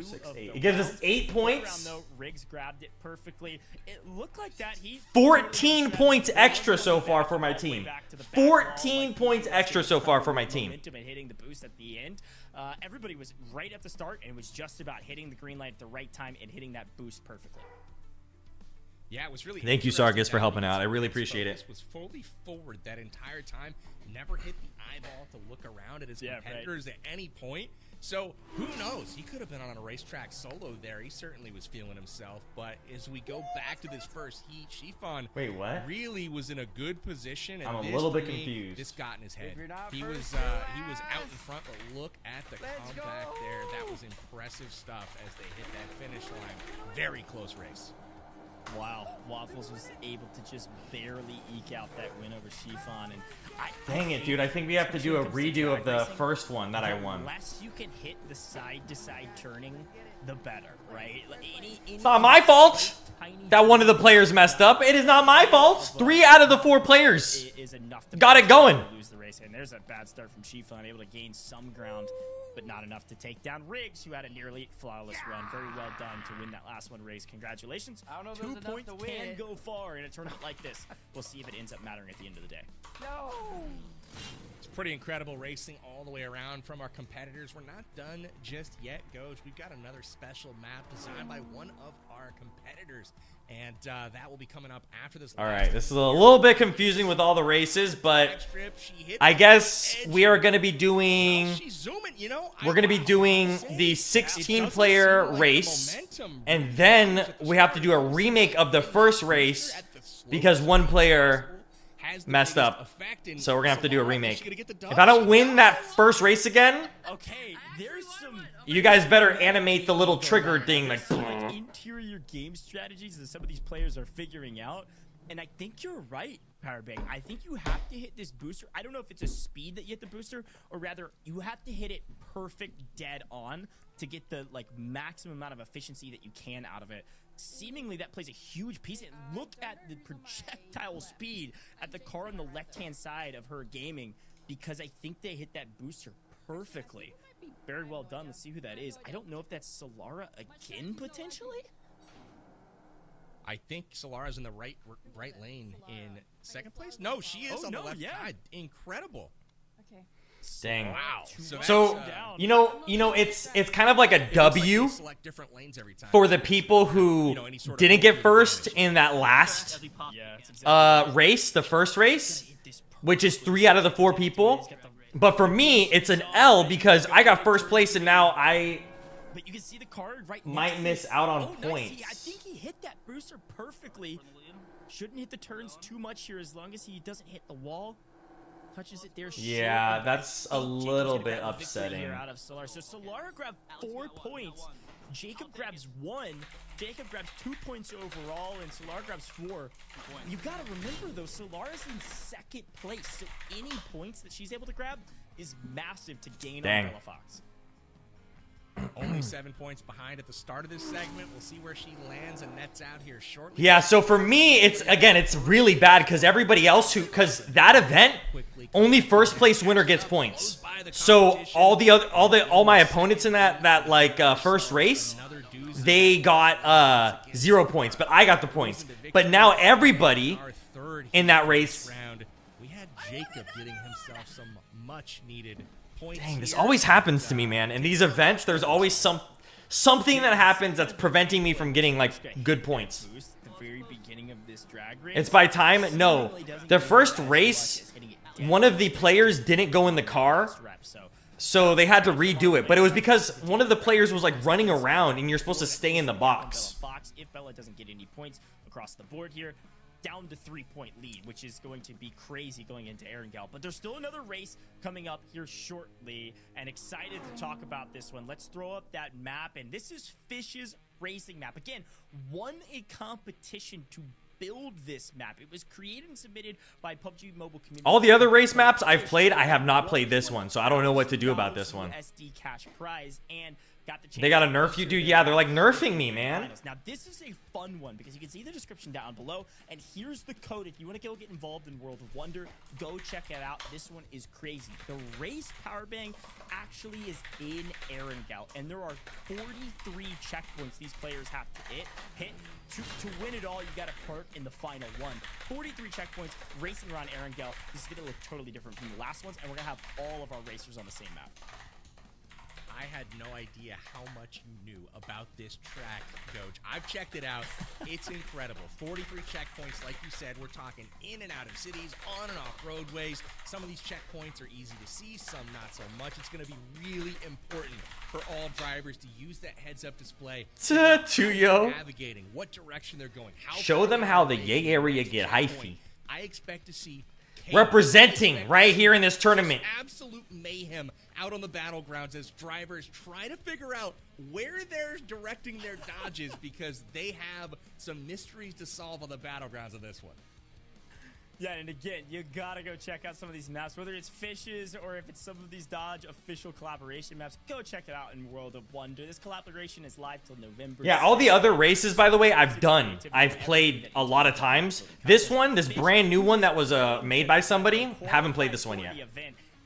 6, 8. It gives us 8 points. Riggs grabbed it perfectly. It looked like that. 14 points extra so far for my team. 14 points extra so far for my team. Hitting the boost at the end. Everybody was right at the start and was just about hitting the green light at the right time and hitting that boost perfectly. Yeah, it was really. Thank you, Sargis, for helping out. I really appreciate it. Was fully forward that entire time. Never hit the eyeball to look around at his competitors at any point. So who knows? He could have been on a racetrack solo there. He certainly was feeling himself. But as we go back to this first heat, Xifan really was in a good position. And I'm a little bit confused. This got in his head. He was out in front, but look at the comeback there. That was impressive stuff as they hit that finish line. Very close race. Wow, Waffles was able to just barely eke out that win over Xifan. And dang it, dude! I think we have to do a redo of the first one that I won. The less you can hit the side-to-side turning, the better, right? It's not my fault that one of the players messed up. It is not my fault. 3 out of the 4 players is enough to got it going. Lose the race, and there's a bad start from Xifan, able to gain some ground, but not enough to take down Riggs, who had a nearly flawless run. Very well done to win that last one race. Congratulations. 2 points can go far in a tournament like this. We'll see if it ends up mattering at the end of the day. No. pretty incredible racing all the way around from our competitors. We're not done just yet, Goj. We've got another special map designed by one of our competitors, and that will be coming up after this. All right, this is a little bit confusing with all the races, but I guess we are going to be doing. We're going to be doing the 16-player race, and then we have to do a remake of the first race because one player messed up. So we're gonna have to do a remake. If I don't win that first race again, okay, there's some. You guys better animate the little trigger thing, like interior game strategies that some of these players are figuring out. And I think you're right, Powerbang. I think you have to hit this booster. I don't know if it's a speed that you hit the booster, or rather, you have to hit it perfect dead on to get the maximum amount of efficiency that you can out of it. Seemingly, that plays a huge piece. And look at the projectile speed at the car on the left-hand side of her gaming, because I think they hit that booster perfectly. Very well done. Let's see who that is. I don't know if that's Solara again, potentially. I think Solara's in the right lane in second place. No, she is on the left side. Incredible. Okay. Dang. Wow. So you know, it's kind of like a W select different lanes every time. for the people who didn't get first in that last race, the first race, which is 3 out of the 4 people. But for me, it's an L because I got first place and now I But you can see the card right might miss out on nice. points. I think he hit that booster perfectly. Shouldn't hit the turns too much here as long as he doesn't hit the wall. Touches it there. Yeah, short, that's a little bit upsetting. Out of Solara. So Solara grabbed 4 points. Jacob grabs 1. Jacob grabs 2 points overall, and Solara grabs 4. You gotta remember though, Solara's in second place, so any points that she's able to grab is massive to gain on BellaFox. Only 7 points behind at the start of this segment. We'll see where she lands and nets out here shortly. Yeah, so for me, it's really bad because everybody else because that event, only first place winner gets points. So all my opponents in that first race, they got 0 points, but I got the points. But now everybody in that race, we had Jacob getting himself some much needed points. Dang, this always happens to me, man. In these events, there's always something that happens that's preventing me from getting good points. It's by time. No, the first race, one of the players didn't go in the car, so they had to redo it. But it was because one of the players was running around, and you're supposed to stay in the box. If Bella doesn't get any points across the board here, down to 3-point lead, which is going to be crazy going into Erangel. But there's still another race coming up here shortly, and excited to talk about this one. Let's throw up that map, and this is Fish's racing map. Again, won a competition to build this map. It was created and submitted by PUBG Mobile community. All the other race maps I've played, I have not played this one, so I don't know what to do about this one. SD cash prize and they gotta nerf you, dude. Yeah, they're nerfing me, man. Now this is a fun one because you can see the description down below, and here's the code. If you want to go get involved in World of Wonder, go check it out. This one is crazy. The race Powerbang actually is in Erangel, and there are 43 checkpoints these players have to hit. To win it all, you got to park in the final one. 43 checkpoints racing around Erangel. This is gonna look totally different from the last ones, and we're gonna have all of our racers on the same map. I had no idea how much you knew about this track, Coach. I've checked it out. It's incredible. 43 checkpoints, like you said. We're talking in and out of cities, on and off roadways. Some of these checkpoints are easy to see, some not so much. It's going to be really important for all drivers to use that heads-up display. Navigating what direction they're going. Show them how the yay area get hyphy. I expect to see representing right here in this tournament. Absolute mayhem out on the battlegrounds as drivers try to figure out where they're directing their dodges because they have some mysteries to solve on the battlegrounds of this one. Yeah, and again, you gotta go check out some of these maps, whether it's Fish's or if it's some of these Dodge official collaboration maps. Go check it out in World of Wonder. This collaboration is live till November. Yeah, all the other races, by the way, I've done. I've played a lot of times. This one, this brand new one that was made by somebody, haven't played this one yet.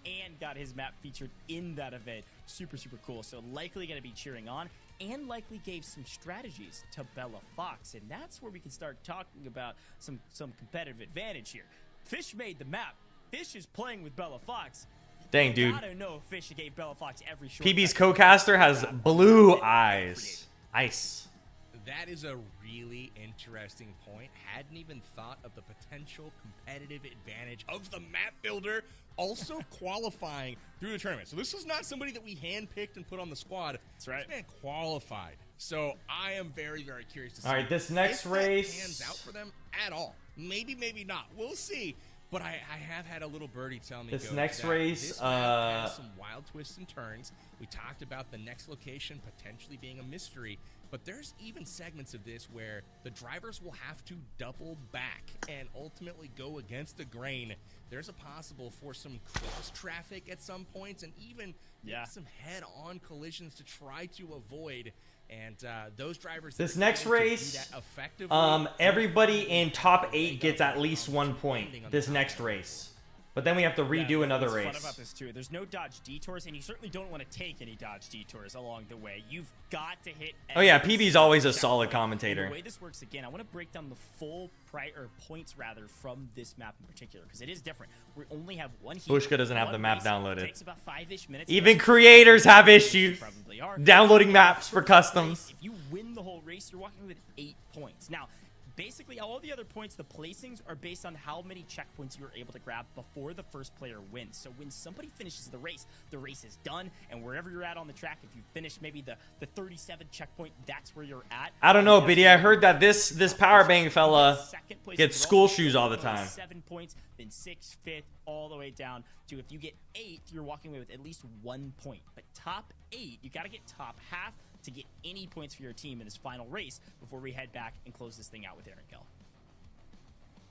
And got his map featured in that event. Super, super cool. So likely gonna be cheering on, and likely gave some strategies to BellaFox, and that's where we can start talking about some competitive advantage here. Fish made the map. Fish is playing with BellaFox. Dang, dude. Gotta know Fish gave BellaFox every short PB's second. co-caster has blue eyes. Ice. That is a really interesting point. Hadn't even thought of the potential competitive advantage of the map builder also qualifying through the tournament. So this is not somebody that we handpicked and put on the squad. That's right. This man qualified. So I am very, very curious to see. All right, this next if race that pans out for them at all. Maybe, maybe not. We'll see. But I have had a little birdie tell me This Ghost, next that race, this map has some wild twists and turns. We talked about the next location potentially being a mystery, but there's even segments of this where the drivers will have to double back and ultimately go against the grain. There's a possible for some cross traffic at some points and even some head-on collisions to try to avoid. And those drivers. This next race, everybody in top 8 gets at least 1 point. This next race. But then we have to redo another race. What's fun about this too, there's no dodge detours, and you certainly don't want to take any dodge detours along the way. You've got to hit. Oh yeah, PB's always a solid commentator. The way this works again, I want to break down the full points rather from this map in particular because it is different. We only have one heat. Bushka doesn't have the map downloaded. Takes about 5-ish minutes. Even creators have issues downloading maps for customs. If you win the whole race, you're walking with 8 points. Now, basically, all the other points, the placings, are based on how many checkpoints you were able to grab before the first player wins. So when somebody finishes the race is done, and wherever you're at on the track, if you finish maybe the 37 checkpoint, that's where you're at. I don't know, Biddy. I heard that this powerbank fella gets school shoes all the time. 7 points, then 6th, 5th, all the way down to if you get 8th, you're walking away with at least 1 point. But top 8, you got to get top half to get any points for your team in this final race before we head back and close this thing out with Aaron Gill.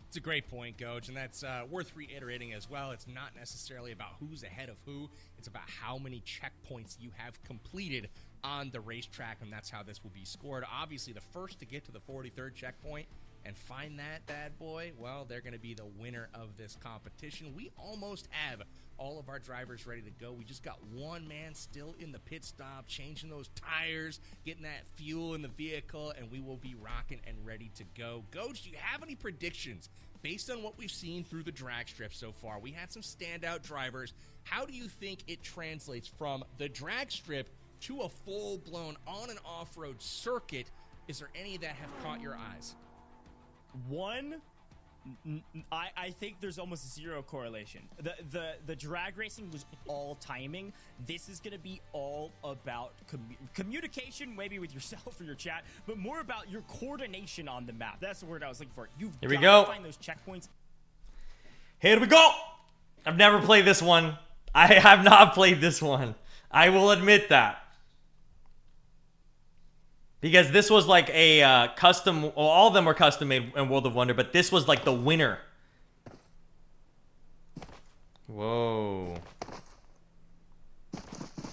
It's a great point, Coach, and that's worth reiterating as well. It's not necessarily about who's ahead of who. It's about how many checkpoints you have completed on the racetrack, and that's how this will be scored. Obviously, the first to get to the 43rd checkpoint and find that bad boy, well, they're going to be the winner of this competition. We almost have all of our drivers ready to go. We just got one man still in the pit stop, changing those tires, getting that fuel in the vehicle, and we will be rocking and ready to go. Coach, do you have any predictions based on what we've seen through the drag strip so far? We had some standout drivers. How do you think it translates from the drag strip to a full-blown on and off-road circuit? Is there any that have caught your eyes? I think there's almost zero correlation. The drag racing was all timing. This is going to be all about communication, maybe with yourself or your chat, but more about your coordination on the map. That's the word I was looking for. You've got to find those checkpoints. Here we go. I've never played this one. I have not played this one. I will admit that. Because this was like a custom, well, all of them were custom made in World of Wonder, but this was like the winner. Whoa.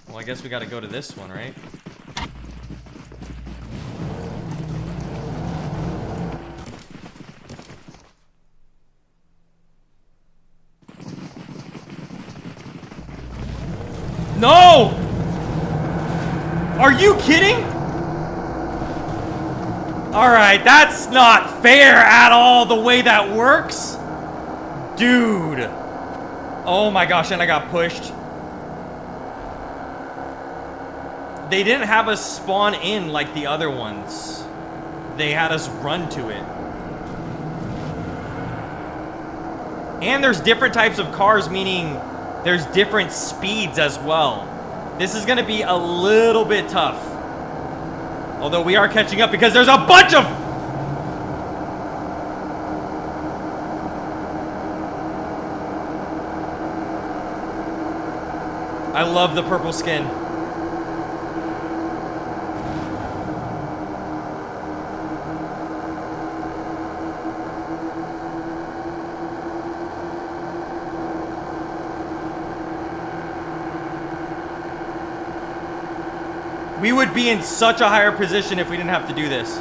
Well, I guess we gotta go to this one, right? No! Are you kidding? Alright, that's not fair at all, the way that works. Dude. Oh my gosh, and I got pushed. They didn't have us spawn in like the other ones. They had us run to it. And there's different types of cars, meaning there's different speeds as well. This is gonna be a little bit tough. Although we are catching up because there's a bunch of... I love the purple skin. We would be in such a higher position if we didn't have to do this.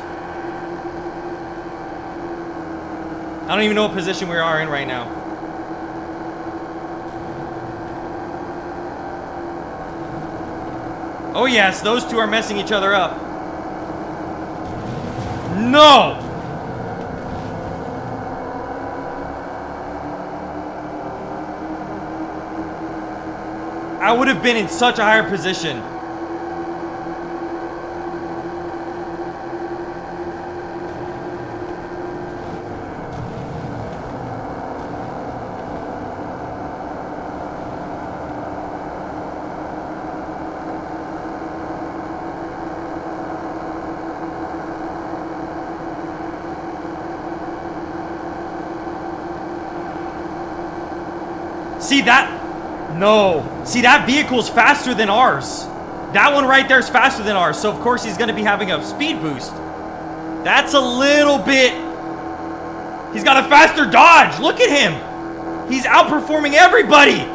I don't even know what position we are in right now. Oh yes, those two are messing each other up. No! I would have been in such a higher position. See that? No. See, that vehicle's faster than ours. That one right there is faster than ours. So, of course, he's going to be having a speed boost. That's a little bit... He's got a faster dodge. Look at him. He's outperforming everybody.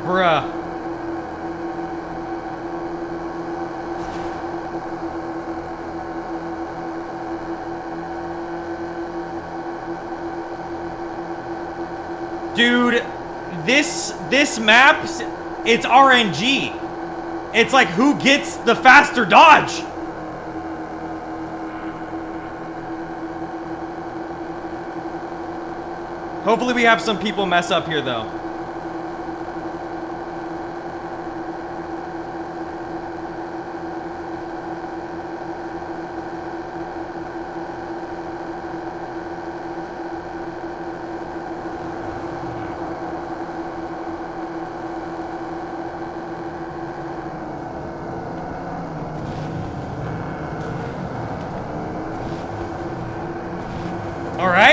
Bruh. Dude, this map, it's RNG. It's like who gets the faster dodge. Hopefully we have some people mess up here though.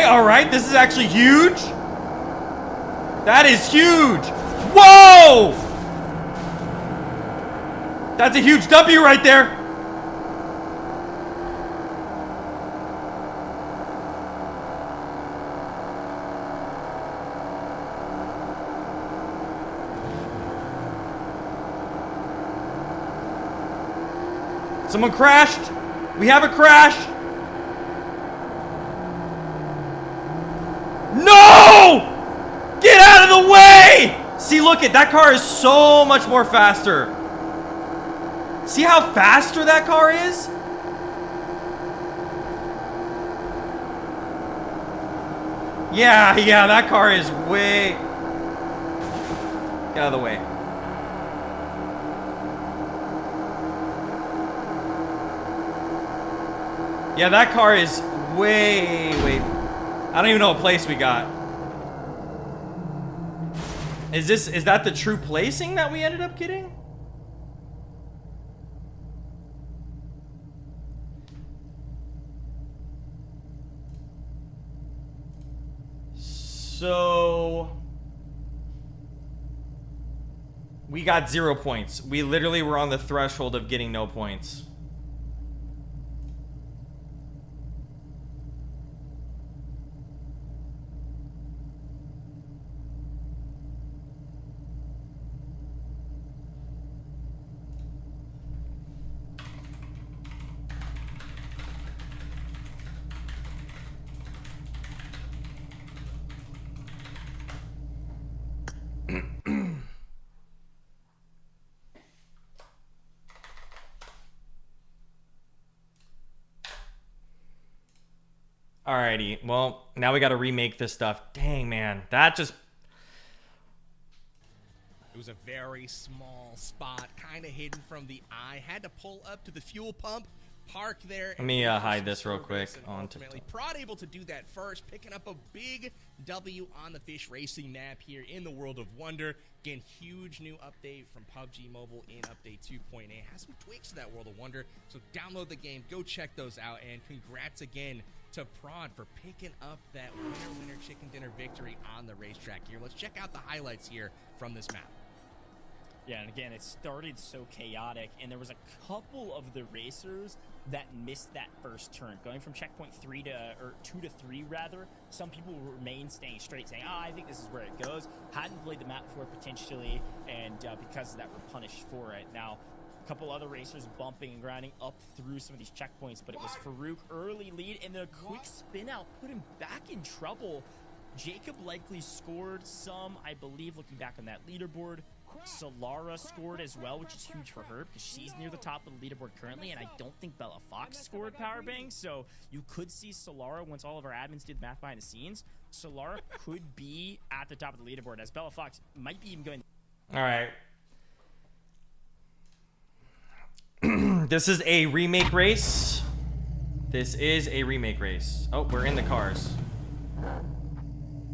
All right, this is actually huge. That is huge. Whoa! That's a huge W right there. Someone crashed. We have a crash. No! Get out of the way! See, look at that car is so much more faster. See how faster that car is? Yeah, that car is way... Get out of the way. Yeah, that car is way... I don't even know what place we got. Is that the true placing that we ended up getting? So we got 0 points. We literally were on the threshold of getting no points. Alrighty, well, now we gotta remake this stuff. Dang, man, that just... It was a very small spot, kind of hidden from the eye. Had to pull up to the fuel pump, park there. Let me hide this real quick. Ultimately, Prodd able to do that first, picking up a big W on the fish racing map here in the World of Wonder. Again, huge new update from PUBG Mobile in update 2.8. Has some tweaks to that World of Wonder, so download the game, go check those out, and congrats again to Prodd for picking up that winner chicken dinner victory on the racetrack here. Let's check out the highlights here from this map. Yeah, and again, it started so chaotic, and there was a couple of the racers that missed that first turn, going from checkpoint 2 to 3 rather. Some people remain staying straight, saying, "Oh, I think this is where it goes." Hadn't played the map before potentially, and because of that, were punished for it. Now, a couple other racers bumping and grinding up through some of these checkpoints, but it was Farooq early lead, and then a quick spin out put him back in trouble. Jacob likely scored some, I believe, looking back on that leaderboard. Solara scored as well, which is huge for her because she's near the top of the leaderboard currently, and I don't think BellaFox scored power bank, so you could see Solara, once all of our admins did math behind the scenes, Solara could be at the top of the leaderboard, as BellaFox might be even going. All right. This is a remake race. This is a remake race. Oh, we're in the cars.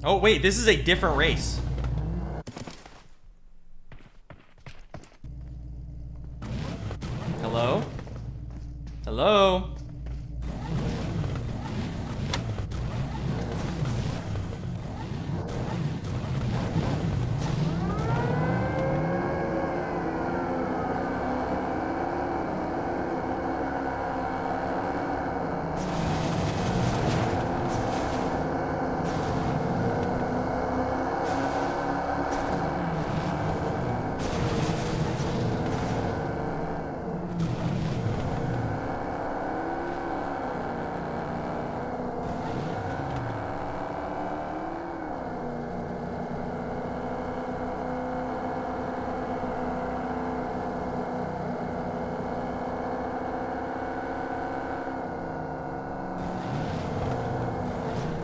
Oh, wait, this is a different race. Hello? Hello?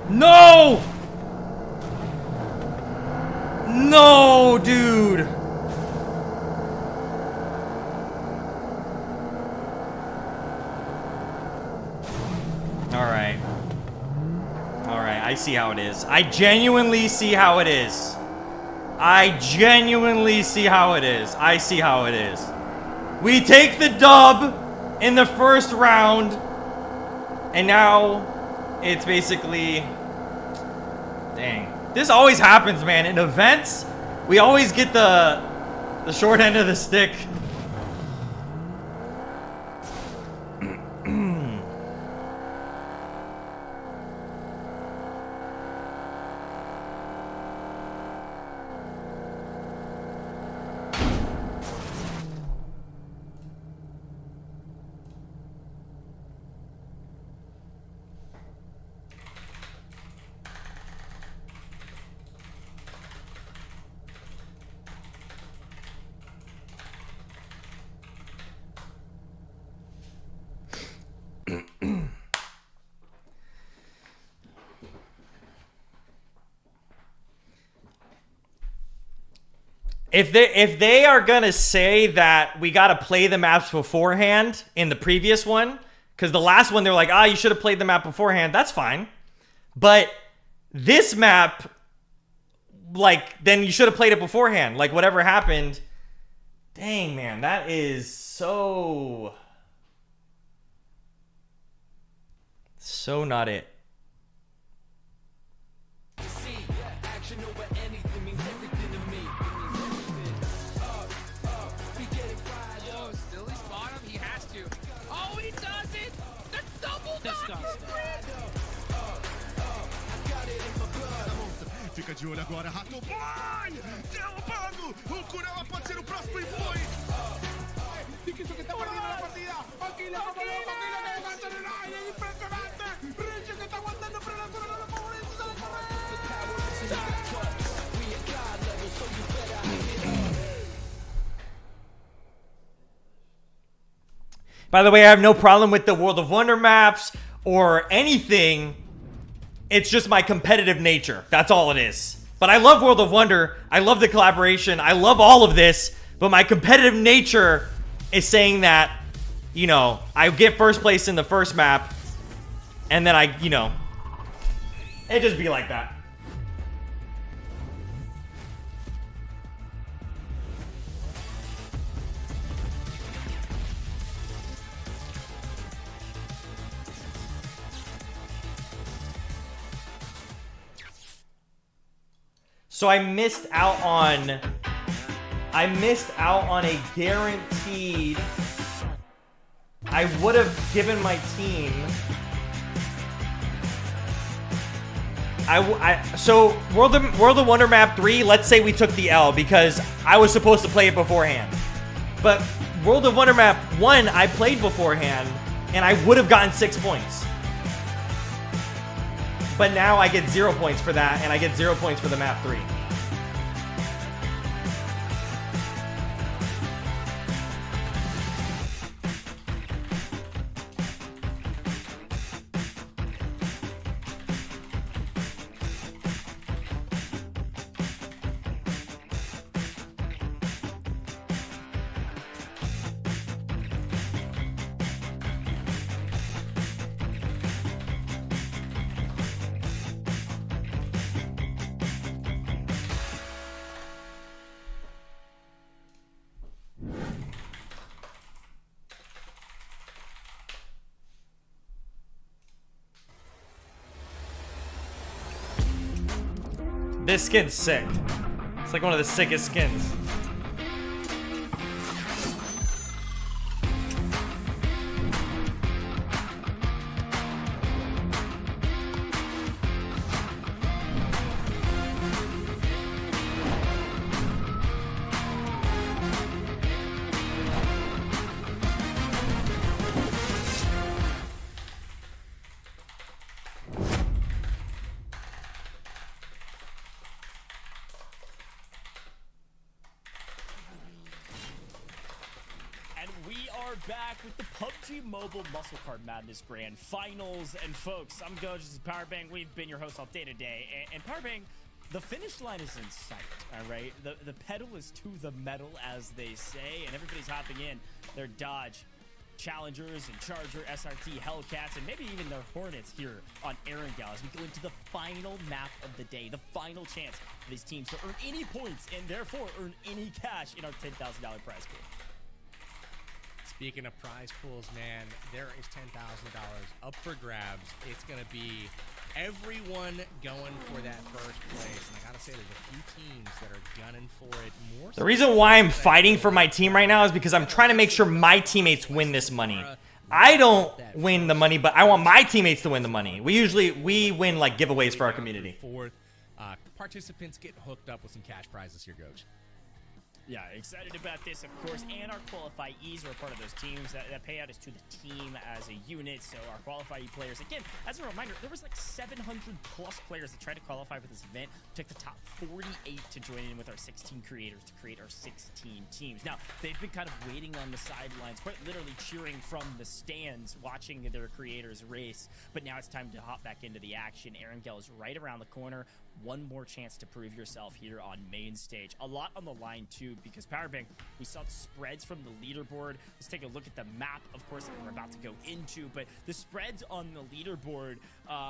No! No, dude! Alright. Alright, I see how it is. I genuinely see how it is. I genuinely see how it is. I see how it is. We take the dub in the first round, and now it's basically... Dang. This always happens, man. In events, we always get the short end of the stick. If they are gonna say that we gotta play the maps beforehand in the previous one, because the last one they're like, you should have played the map beforehand, that's fine. But this map, like, then you should have played it beforehand. Like, whatever happened. Dang, man, that is so not it. Fica de olho agora, Rato Boy! Derrubando! O Kurama pode ser o próximo e foi! Diquito que tá perdendo a partida! Aquilo que levanta no raio! É impressionante! Richie que tá aguantando pra la corona do favorito! Sale By the way, I have no problem with the World of Wonder maps or anything. It's just my competitive nature. That's all it is. But I love World of Wonder. I love the collaboration. I love all of this. But my competitive nature is saying that, you know, I get first place in the first map. And then I, you know, it just be like that. So I missed out on a guaranteed. I would have given my team. So World of Wonder Map 3, let's say we took the L because I was supposed to play it beforehand. But World of Wonder Map 1, I played beforehand, and I would have gotten 6 points. but now I get 0 points for that, and I get 0 points for the map 3. This skin's sick. It's like one of the sickest skins. Back with the PUBG Mobile Muscle Card Madness Grand Finals. And folks, I'm Goj, this is Powerbang. We've been your hosts all day today. And Powerbang, the finish line is in sight, all right? The pedal is to the metal, as they say, and everybody's hopping in their Dodge Challengers and Charger, SRT, Hellcats, and maybe even their Hornets here on Erangel as we go into the final map of the day, the final chance for these teams to earn any points and therefore earn any cash in our $10,000 prize pool. Speaking of prize pools, man, there is $10,000 up for grabs. It's going to be everyone going for that first place. And I got to say, there's a few teams that are gunning for it more. The reason why I'm fighting for my team right now is because I'm trying to make sure my teammates win this money. I don't win the money, but I want my teammates to win the money. We win like giveaways for our community. Participants get hooked up with some cash prizes here, Coach. Yeah, excited about this, of course, and our qualifiees are a part of those teams. That payout is to the team as a unit, so our qualifiee players, again, as a reminder, there was like 700-plus players that tried to qualify for this event. We took the top 48 to join in with our 16 creators to create our 16 teams. Now, they've been kind of waiting on the sidelines, quite literally cheering from the stands, watching their creators race, but now it's time to hop back into the action. Erangel is right around the corner. One more chance to prove yourself here on main stage. A lot on the line, too, because Powerbang, we saw the spreads from the leaderboard. Let's take a look at the map, of course, that we're about to go into, but the spreads on the leaderboard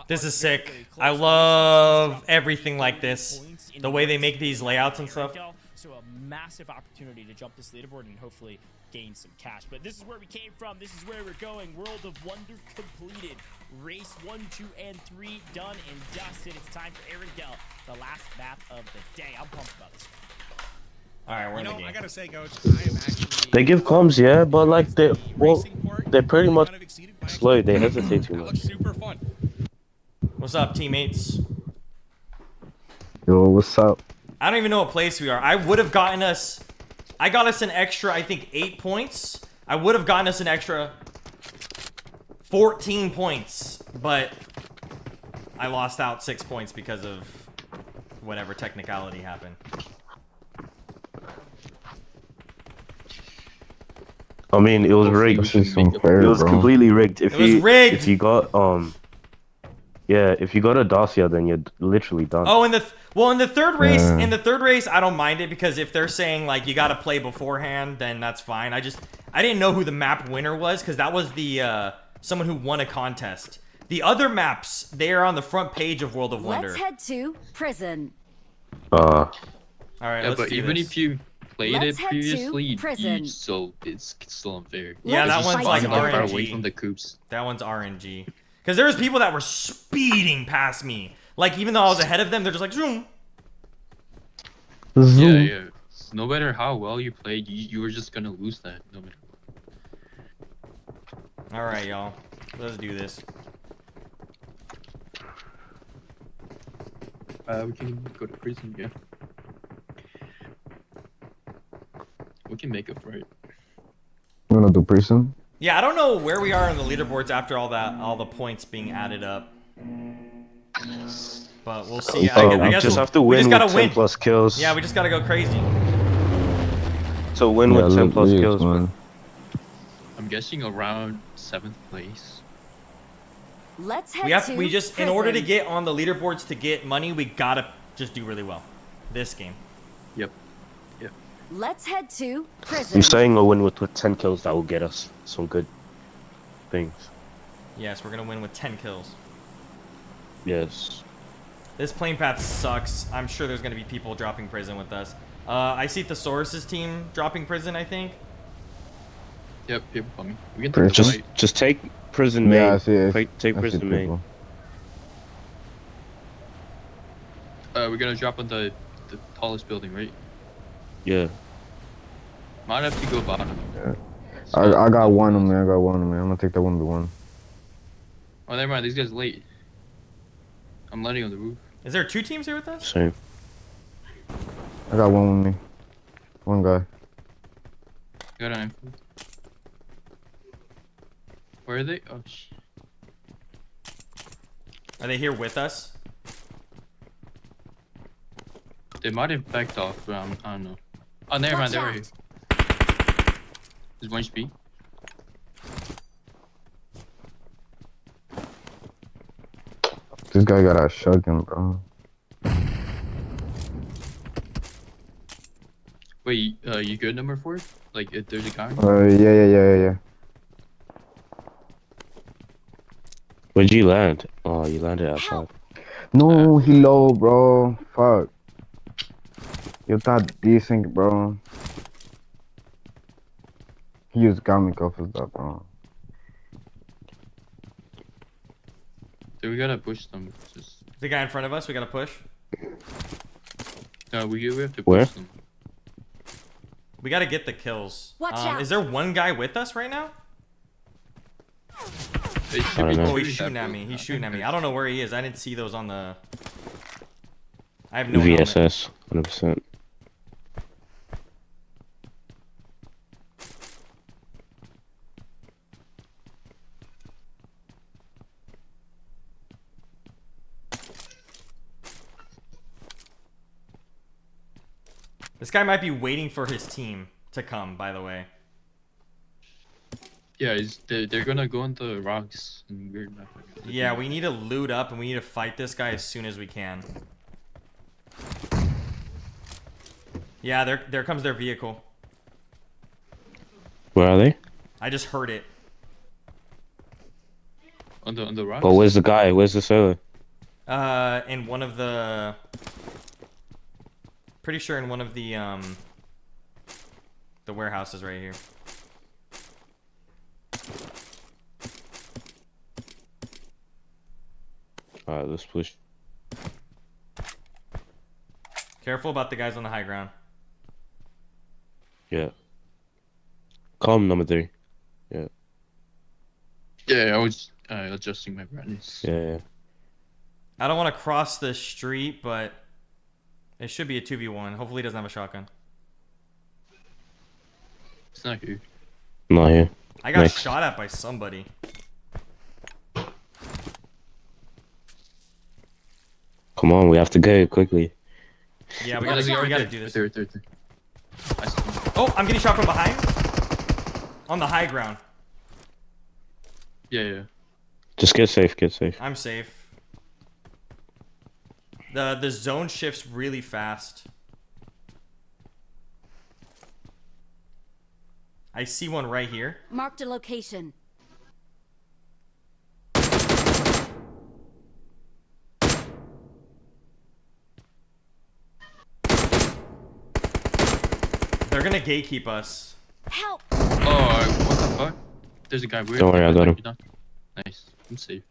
this is sick. I love everything like this. The way they make these layouts and stuff. So a massive opportunity to jump this leaderboard and hopefully gain some cash. But this is where we came from. This is where we're going. World of Wonder completed. Race 1, 2, and 3 done and dusted. It's time for Erangel, the last map of the day. I'm pumped about this. All right, we're in the game. I gotta say, Coach, I am actually. They give comms, yeah, but like they're pretty much slow. They hesitate too That much. looks super fun. What's up, teammates? Yo, what's up? I don't even know what place we are. I would have gotten us... I got us an extra, I think, 8 points. I would have gotten us an extra 14 points, but I lost out 6 points because of whatever technicality happened. I mean, it was rigged. It was completely rigged. If rigged. If you got yeah, if you got a Dacia, then you're literally done. Oh, in the third race, I don't mind it because if they're saying like you got to play beforehand, then that's fine. I didn't know who the map winner was because that was the someone who won a contest. The other maps, they are on the front page of World of Wonder. Let's head to prison. All right, yeah, let's but do even this. if you played Let's it head to previously, prison. it's still unfair. Yeah, that Let's one's fight like together. far away RNG. from the coops. That one's RNG. Because there was people that were speeding past me. Like, even though I was ahead of them, they're just like, zoom. Yeah. No matter how well you played, you were just gonna lose that. No matter what. All right, y'all. Let's do this. We can go to prison, yeah. We can make up for it. You wanna do prison? Yeah, I don't know where we are on the leaderboards after all the points being added up. But we'll see. I guess just we'll, have to we win just with gotta 10 win. plus kills. Yeah, we just gotta go crazy. So win with 10 plus kills. man. I'm guessing around 7th place. Let's head We to just in order to prison. get on the leaderboards to get money, we gotta just do really well. This game. Yep. Let's head to prison. I'm saying a win with 10 kills that will get us some good things. Yes, we're gonna win with 10 kills. Yes. This plane path sucks. I'm sure there's gonna be people dropping prison with us. I see Thesaurus' team dropping prison, I think. Yep, people coming. We can take the fight. Just take prison main. Yeah, I see it. Take I see prison main. people. We're gonna drop on the tallest building, right? Yeah. Might have to go bottom. I got one of me. I'm gonna take that 1v1. Oh, never mind. These guys late. I'm landing on the roof. Is there 2 teams here with us? Same. I got one with me. One guy. Got an info. Where are they? Oh, Are they here with us? they might have backed off, but I don't know. Oh, never mind. Watch They were out. here. There's 1 HP. This guy got a shotgun, bro. Wait, you good number 4? Like, if there's a guy? Yeah. Where'd you land? Oh, you landed outside. No, he low, bro. Fuck. You're that decent, bro. He just got me off of that, bro. So we gotta push them. Just The guy in front of us, we gotta push. no, we have to push Where? them. We gotta get the kills. Watch out. Is there one guy with us right now? They should I don't be know. Oh, he's that shooting at build. me. He's I shooting think at me. they're- I don't know where he is. I didn't see those on the... I have no helmet. VSS, 100%. This guy might be waiting for his team to come, by the way. Yeah, they're gonna go on the rocks. And we're not gonna get Yeah, them. we need to loot up and we need to fight this guy as soon as we can. Yeah, there comes their vehicle. Where are they? I just heard it. on the rocks. But where's the guy? Where's the sailor? In one of the... Pretty sure in one of the warehouses right here. Alright, let's push. Careful about the guys on the high ground. Yeah. Calm, number 3. Yeah, I was adjusting my brightness. Yeah. I don't want to cross the street, but it should be a 2v1. Hopefully he doesn't have a shotgun. It's not here. Not here. I got Next. shot at by somebody. Come on, we have to go quickly. Yeah, we Watch gotta out. do this. Right there. I see him. Oh, I'm getting shot from behind. On the high ground. Yeah. Just get safe, I'm safe. The zone shifts really fast. I see one right here. Marked a location. They're gonna gatekeep us. Help! Oh, what the fuck? There's a guy. Weird. Don't worry, I got him. Nice. I'm safe.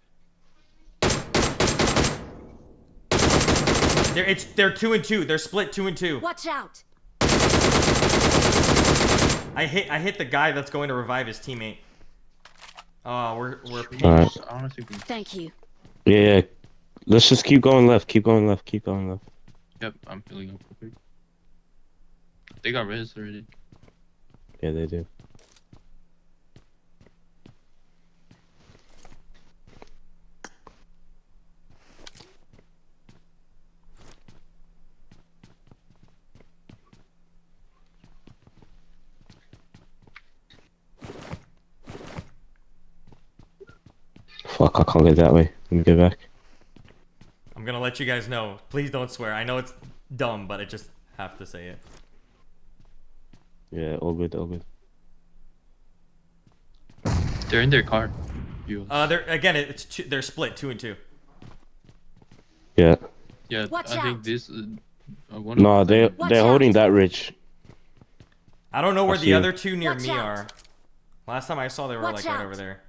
They're 2 and 2. They're split 2 and 2. Watch out! I hit the guy that's going to revive his teammate. Oh, we're Alright. I don't think we... Thank you. Yeah. Let's just keep going left. Keep going left. Yep, I'm filling up real quick. They got res already. Yeah, they do. Fuck, I can't get that way. Let me go back. I'm gonna let you guys know. Please don't swear. I know it's dumb, but I just have to say it. Yeah, all good, all good. They're in their car. They're again. It's two, they're split 2 and 2. Yeah. Yeah, Watch I think out. this. One No, of them- they're holding out. that ridge. I don't know where see the him. other 2 near Watch me out. are. Last time I saw, they were Watch like right out. over there.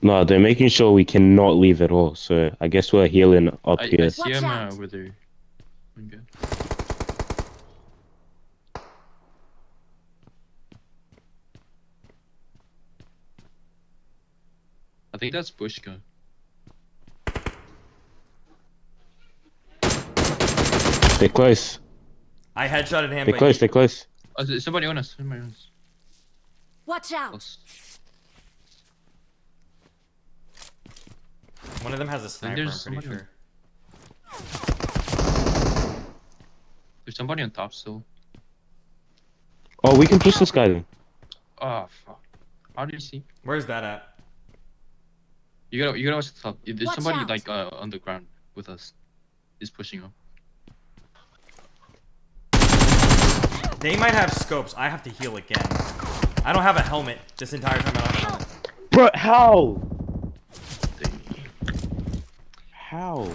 No, they're making sure we cannot leave at all. So I guess we're healing up I here. see Watch him out. over there. Okay. I think that's Bushka. They're close. I headshotted him. They're but close. They're close. Oh, somebody on us. Somebody on us. Watch out. Close. One of them has a sniper. I'm there's pretty somebody sure. There's somebody on top still. Oh, we can push this guy then. Oh fuck! How do you see? Where's that at? You gotta watch the top. There's Watch somebody out. like on the ground with us. He's pushing up. They might have scopes. I have to heal again. I don't have a helmet this entire time. I don't have a helmet. Bro, how? How?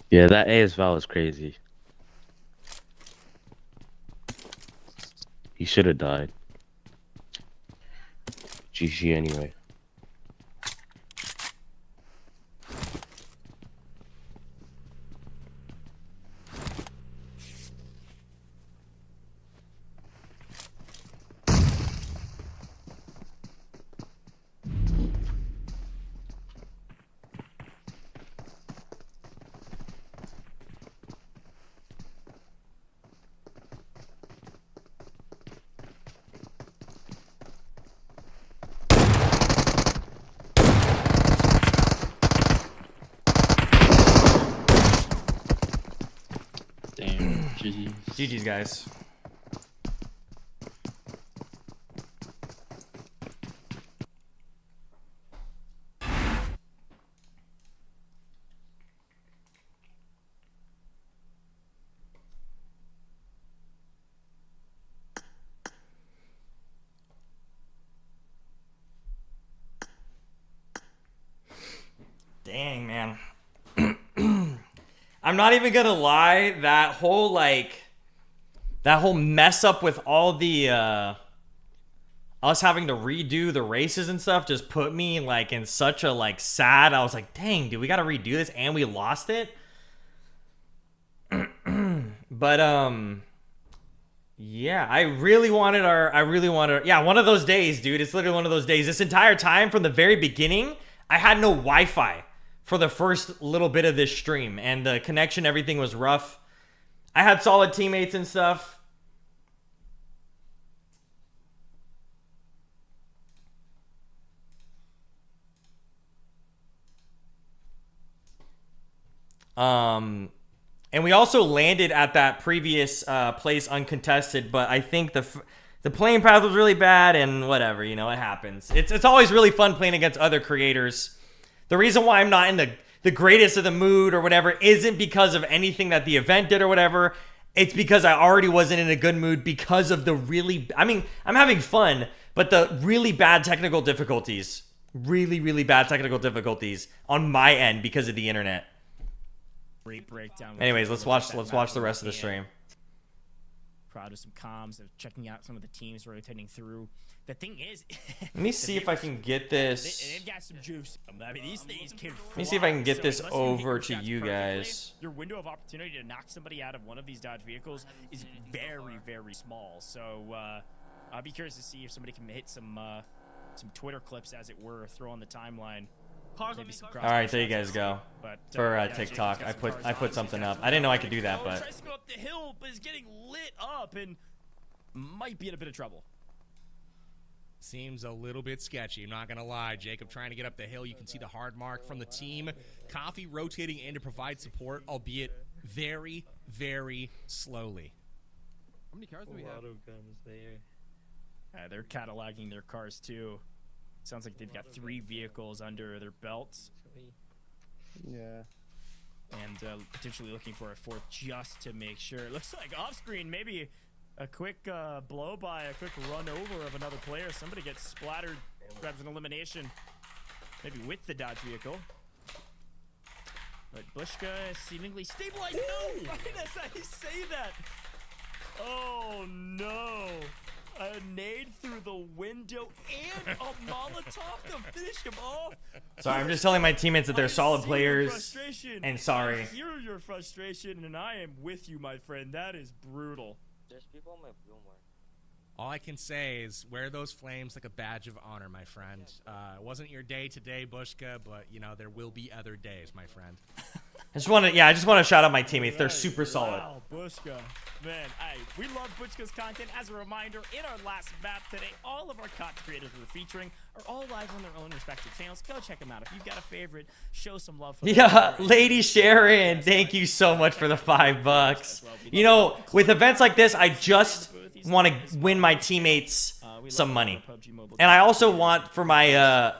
Yeah, that ASVAL is crazy. He should have died. GG anyway. Damn. GG. GG's, guys. Dang, man. I'm not even gonna lie, that whole mess up with all the us having to redo the races and stuff just put me like in such a like sad. I was like, dang, dude, we gotta redo this and we lost it. But yeah, I really wanted yeah, one of those days, dude. It's literally one of those days. This entire time from the very beginning, I had no Wi-Fi for the first little bit of this stream, and the connection, everything was rough. I had solid teammates and stuff. And we also landed at that previous place uncontested, but I think the playing path was really bad, and whatever, you know, it happens. It's always really fun playing against other creators. The reason why I'm not in the greatest of the mood or whatever isn't because of anything that the event did or whatever. It's because I already wasn't in a good mood because of the really, I mean, I'm having fun, but the really bad technical difficulties, really bad technical difficulties on my end because of the internet. Great breakdown. Anyways, let's watch the rest of the stream. Proud of some comms. They're checking out some of the teams rotating through. The thing is, Let me see if I can get this. They've got some juice. I mean, these things can fly. Let me see if I can get So this unless you hit over your to shots you perfectly, guys. your window of opportunity to knock somebody out of one of these Dodge vehicles is very small. So I'll be curious to see if somebody can hit some Twitter clips, as it were, throw on the timeline. Maybe some All right, there you guys go. But, For yeah, TikTok, Jason's got some I cars put on. something He's up. got I didn't know I could some do that, cars. but Tries to go up the hill, but is getting lit up and might be in a bit of trouble. seems a little bit sketchy. I'm not going to lie. Jacob trying to get up the hill. You can see the hard mark from the team. Coffee rotating in to provide support, albeit very, very slowly. How many cars do we have? guns there. They're cataloging their cars too. Sounds like they've got 3 vehicles under their belts. Yeah. And potentially looking for a 4th just to make sure. It looks like off screen, maybe a quick blow by, a quick run over of another player. Somebody gets splattered, grabs an elimination, maybe with the Dodge vehicle. But Bushka is seemingly stabilized. No! That's how you say that. Oh no. A nade through the window and a Molotov to finish him off. Sorry, I'm just telling my teammates that they're solid I see your players. frustration. And sorry. I hear your frustration, and I am with you, my friend. That is brutal. There's people on my room. All I can say is wear those flames like a badge of honor, my friend. It wasn't your day today, Bushka, but, you know, there will be other days, my friend. I just want to shout out my teammates. They're super solid. Wow, Bushka. Man, hey, we love Bushka's content. As a reminder, in our last map today, all of our content creators we're featuring are all live on their own respective channels. Go check them out. If you've got a favorite, show some love for them. Yeah, Lady Sharon, thank you so much for the $5. You know, with events like this, I just want to win my teammates some money. And I also want for my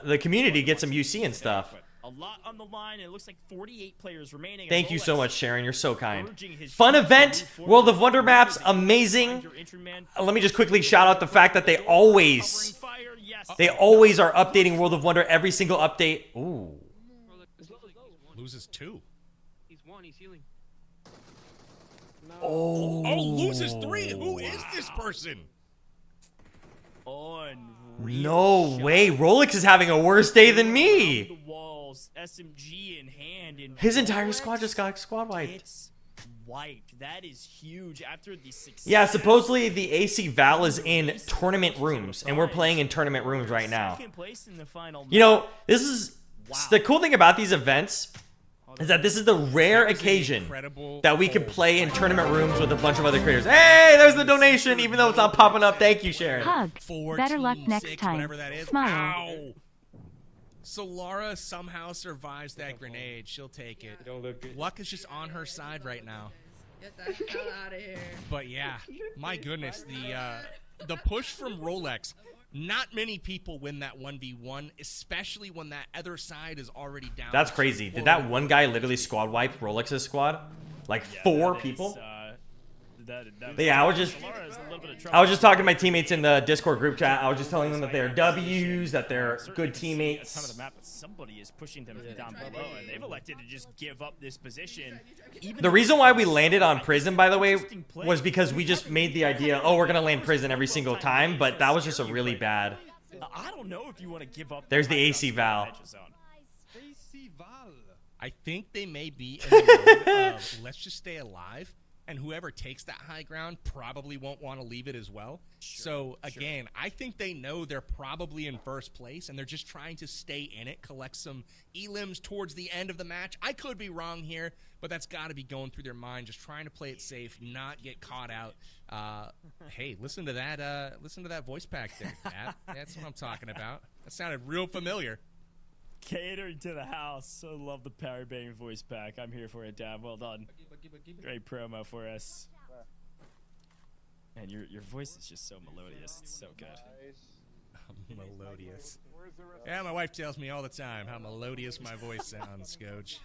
the community to get some UC and stuff. A lot on the line. It looks like 48 players remaining. Thank you so much, Sharon. You're so kind. Fun event. World of Wonder maps. Amazing. Let me just quickly shout out the fact that they always are updating World of Wonder every single update. Ooh. Loses 2. He's 1. He's healing. Oh, loses 3. Who is this person? No way. Rolex is having a worse day than me. SMG in hand. His entire squad just got squad wiped. It's wiped. That is huge. After the success. Yeah, supposedly the AC Val is in tournament rooms, and we're playing in tournament rooms right now. You know, this is the cool thing about these events is that this is the rare occasion that we can play in tournament rooms with a bunch of other creators. Hey, there's the donation, even though it's not popping up. Thank you, Sharon. Hug. Better luck next time. Whatever that is. Smile. Ow. Solara somehow survives that grenade. She'll take it. Luck is just on her side right now. Get that hell out of here. But yeah, my goodness, the push from Rolex. Not many people win that 1v1, especially when that other side is already down. That's crazy. Did that one guy literally squad wipe Rolex's squad? Like 4 people? Yeah, I was just talking to my teammates in the Discord group chat. I was just telling them that they're W's, that they're good teammates. Somebody is pushing them down below, and they've elected to just give up this position. The reason why we landed on prison, by the way, was because we just made the idea, oh, we're gonna land prison every single time, but that was just a really bad. I don't know if you want to give up. There's the AC Val. I think they may be in the mode of let's just stay alive. And whoever takes that high ground probably won't want to leave it as well. So, again, I think they know they're probably in first place, and they're just trying to stay in it, collect some elims towards the end of the match. I could be wrong here, but that's got to be going through their mind, just trying to play it safe, not get caught out. Hey, listen to that voice pack there, Pat. That's what I'm talking about. That sounded real familiar. Catering to the house. I love the Parry Bang voice pack. I'm here for it, Dad. Well done. Great promo for us. And your voice is just so melodious. It's so good. Melodious. Yeah, my wife tells me all the time how melodious my voice sounds, Coach.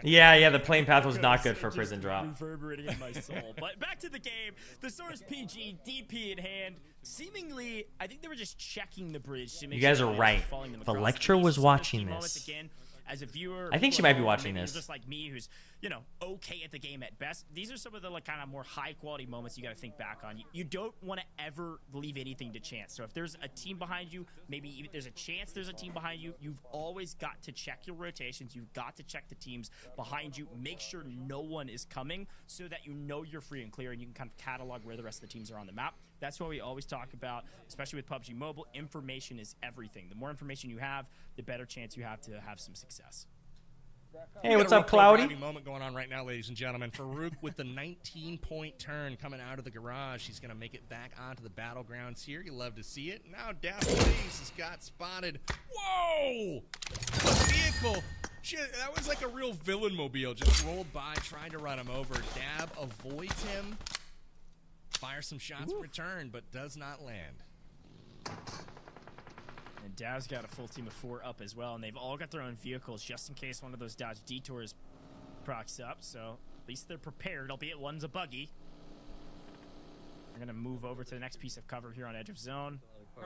Yeah, the plane path was not good for prison drop. Reverberating in my soul. But back to the game. Thesaurus PG, DP in hand. Seemingly, I think they were just checking the bridge to make You guys sure are right. The lecturer was watching this. As a viewer, I think she might be watching this. Just like me, who's okay at the game at best. These are some of the kind of more high quality moments you got to think back on. You don't want to ever leave anything to chance. So if there's a team behind you, maybe even there's a chance there's a team behind you, you've always got to check your rotations. You've got to check the teams behind you. Make sure no one is coming so that you know you're free and clear, and you can kind of catalog where the rest of the teams are on the map. That's what we always talk about, especially with PUBG Mobile. Information is everything. The more information you have, the better chance you have to have some success. Hey, what's up, Cloudy? Moment going on right now, ladies and gentlemen. Farooq with the 19-point turn coming out of the garage. He's going to make it back onto the battlegrounds here. You love to see it. Now Dab has got spotted. Whoa! The vehicle. Shit, that was like a real villain mobile. Just rolled by, trying to run him over. Dab avoids him. Fires some shots in return, but does not land. And Dab's got a full team of 4 up as well, and they've all got their own vehicles just in case one of those Dodge Detours procs up, so at least they're prepared, albeit one's a buggy. We're going to move over to the next piece of cover here on edge of zone.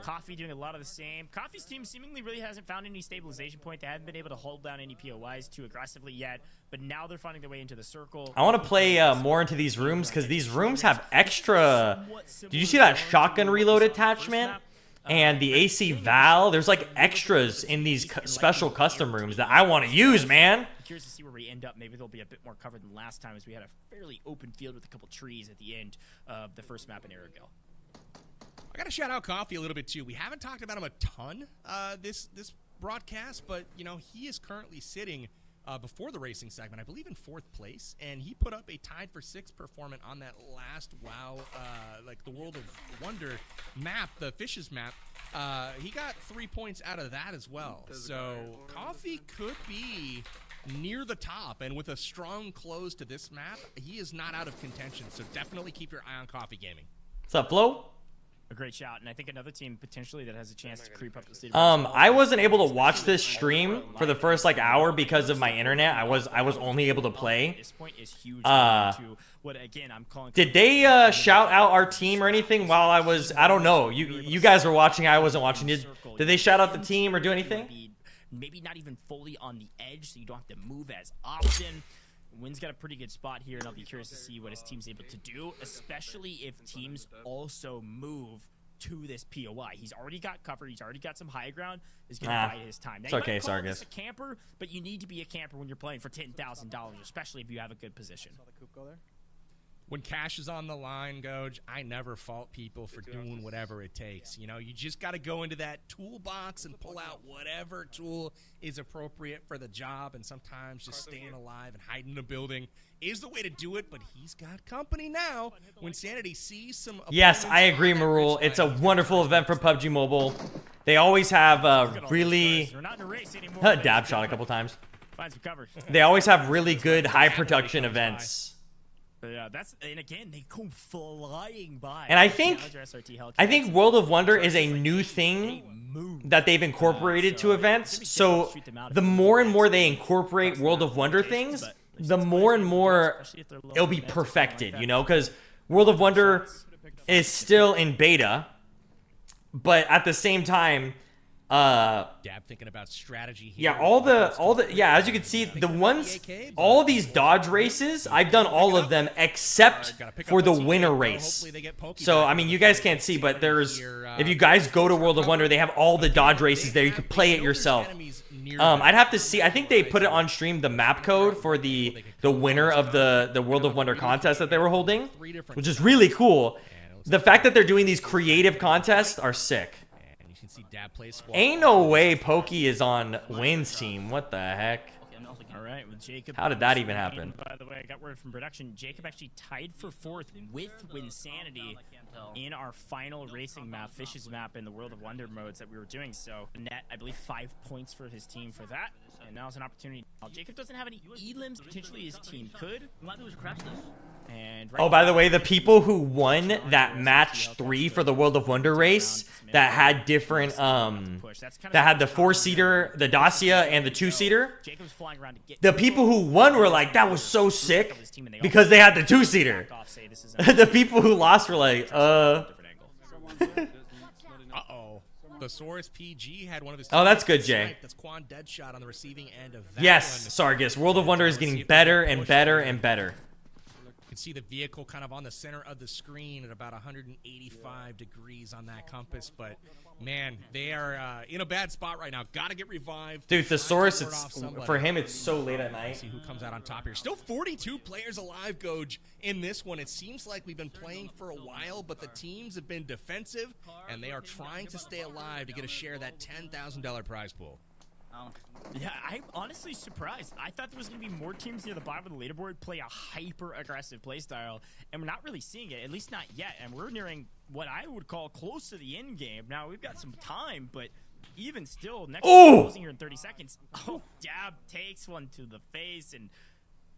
Coffee doing a lot of the same. Coffee's team seemingly really hasn't found any stabilization point. They haven't been able to hold down any POIs too aggressively yet, but now they're finding their way into the circle. I want to play more into these rooms because these rooms have extra... Did you see that shotgun reload attachment? And the AC Val, there's like extras in these special custom rooms that I want to use, man. Curious to see where we end up. Maybe there'll be a bit more cover than last time, as we had a fairly open field with a couple trees at the end of the first map in Aragal. I got to shout out Coffee a little bit too. We haven't talked about him a ton this broadcast, but you know he is currently sitting before the racing segment, I believe in 4th place, and he put up a tied for 6th performance on that last WoW, like the World of Wonder map, the Fishes map. He got 3 points out of that as well. So Coffee could be near the top, and with a strong close to this map, he is not out of contention. So definitely keep your eye on Coffee Gaming. What's up, Flo? A great shot, and I think another team potentially that has a chance to creep up the stage. I wasn't able to watch this stream for the first like hour because of my internet. I was only able to play. This point is huge. What again? I'm calling. Did they shout out our team or anything while I was? I don't know. You guys were watching. I wasn't watching. Did they shout out the team or do anything? Maybe not even fully on the edge, so you don't have to move as often. Wynn's got a pretty good spot here, and I'll be curious to see what his team's able to do, especially if teams also move to this POI. He's already got cover. He's already got some high ground. Is going to buy his time. Now, it's okay, Sargus. A camper, but you need to be a camper when you're playing for $10,000, especially if you have a good position. When cash is on the line, Goj, I never fault people for doing whatever it takes. You know, you just got to go into that toolbox and pull out whatever tool is appropriate for the job, and sometimes just staying alive and hiding in a building is the way to do it, but he's got company now. Wynnsanity sees some... Yes, I agree, Marul. It's a wonderful event for PUBG Mobile. They always have really... Dab shot a couple times. Find some cover. They always have really good high production events. Yeah, and again, they go flying by. And I think World of Wonder is a new thing that they've incorporated to events. So the more and more they incorporate World of Wonder things, the more and more it'll be perfected, you know, because World of Wonder is still in beta, but at the same time, Dab thinking about strategy here. Yeah, as you can see, all these Dodge races, I've done all of them except for the winner race. So, I mean, you guys can't see, but if you guys go to World of Wonder, they have all the Dodge races there. You can play it yourself. I'd have to see. I think they put it on stream, the map code for the winner of the World of Wonder contest that they were holding, which is really cool. The fact that they're doing these creative contests are sick. Ain't no way Pokey is on Wynn's team. What the heck? All right, with Jacob. How did that even happen? By the way, I got word from production. Jacob actually tied for 4th with Wynnsanity in our final racing map, Fishes map, in the World of Wonder modes that we were doing. So net, I believe, 5 points for his team for that. And now it's an opportunity. Jacob doesn't have any elims. Potentially his team could. And oh, by the way, the people who won that match 3 for the World of Wonder race that had different, that had the 4-seater, the Dacia, and the 2-seater, the people who won were like, that was so sick because they had the 2-seater. The people who lost were like, Thesaurus PG had one of his. Oh, that's good, Jay. That's Quan Deadshot on the receiving end of that. Yes, Sargus. World of Wonder is getting better and better and better. You can see the vehicle kind of on the center of the screen at about 185 degrees on that compass, but man, they are in a bad spot right now. Got to get revived. Dude, Thesaurus, for him, it's so late at night. See who comes out on top here. Still 42 players alive, Goj, in this one. It seems like we've been playing for a while, but the teams have been defensive, and they are trying to stay alive to get a share of that $10,000 prize pool. Yeah, I'm honestly surprised. I thought there was going to be more teams near the bottom of the leaderboard play a hyper-aggressive playstyle, and we're not really seeing it, at least not yet. And we're nearing what I would call close to the end game. Now, we've got some time, but even still, next closing here in 30 seconds. Oh, Dab takes one to the face and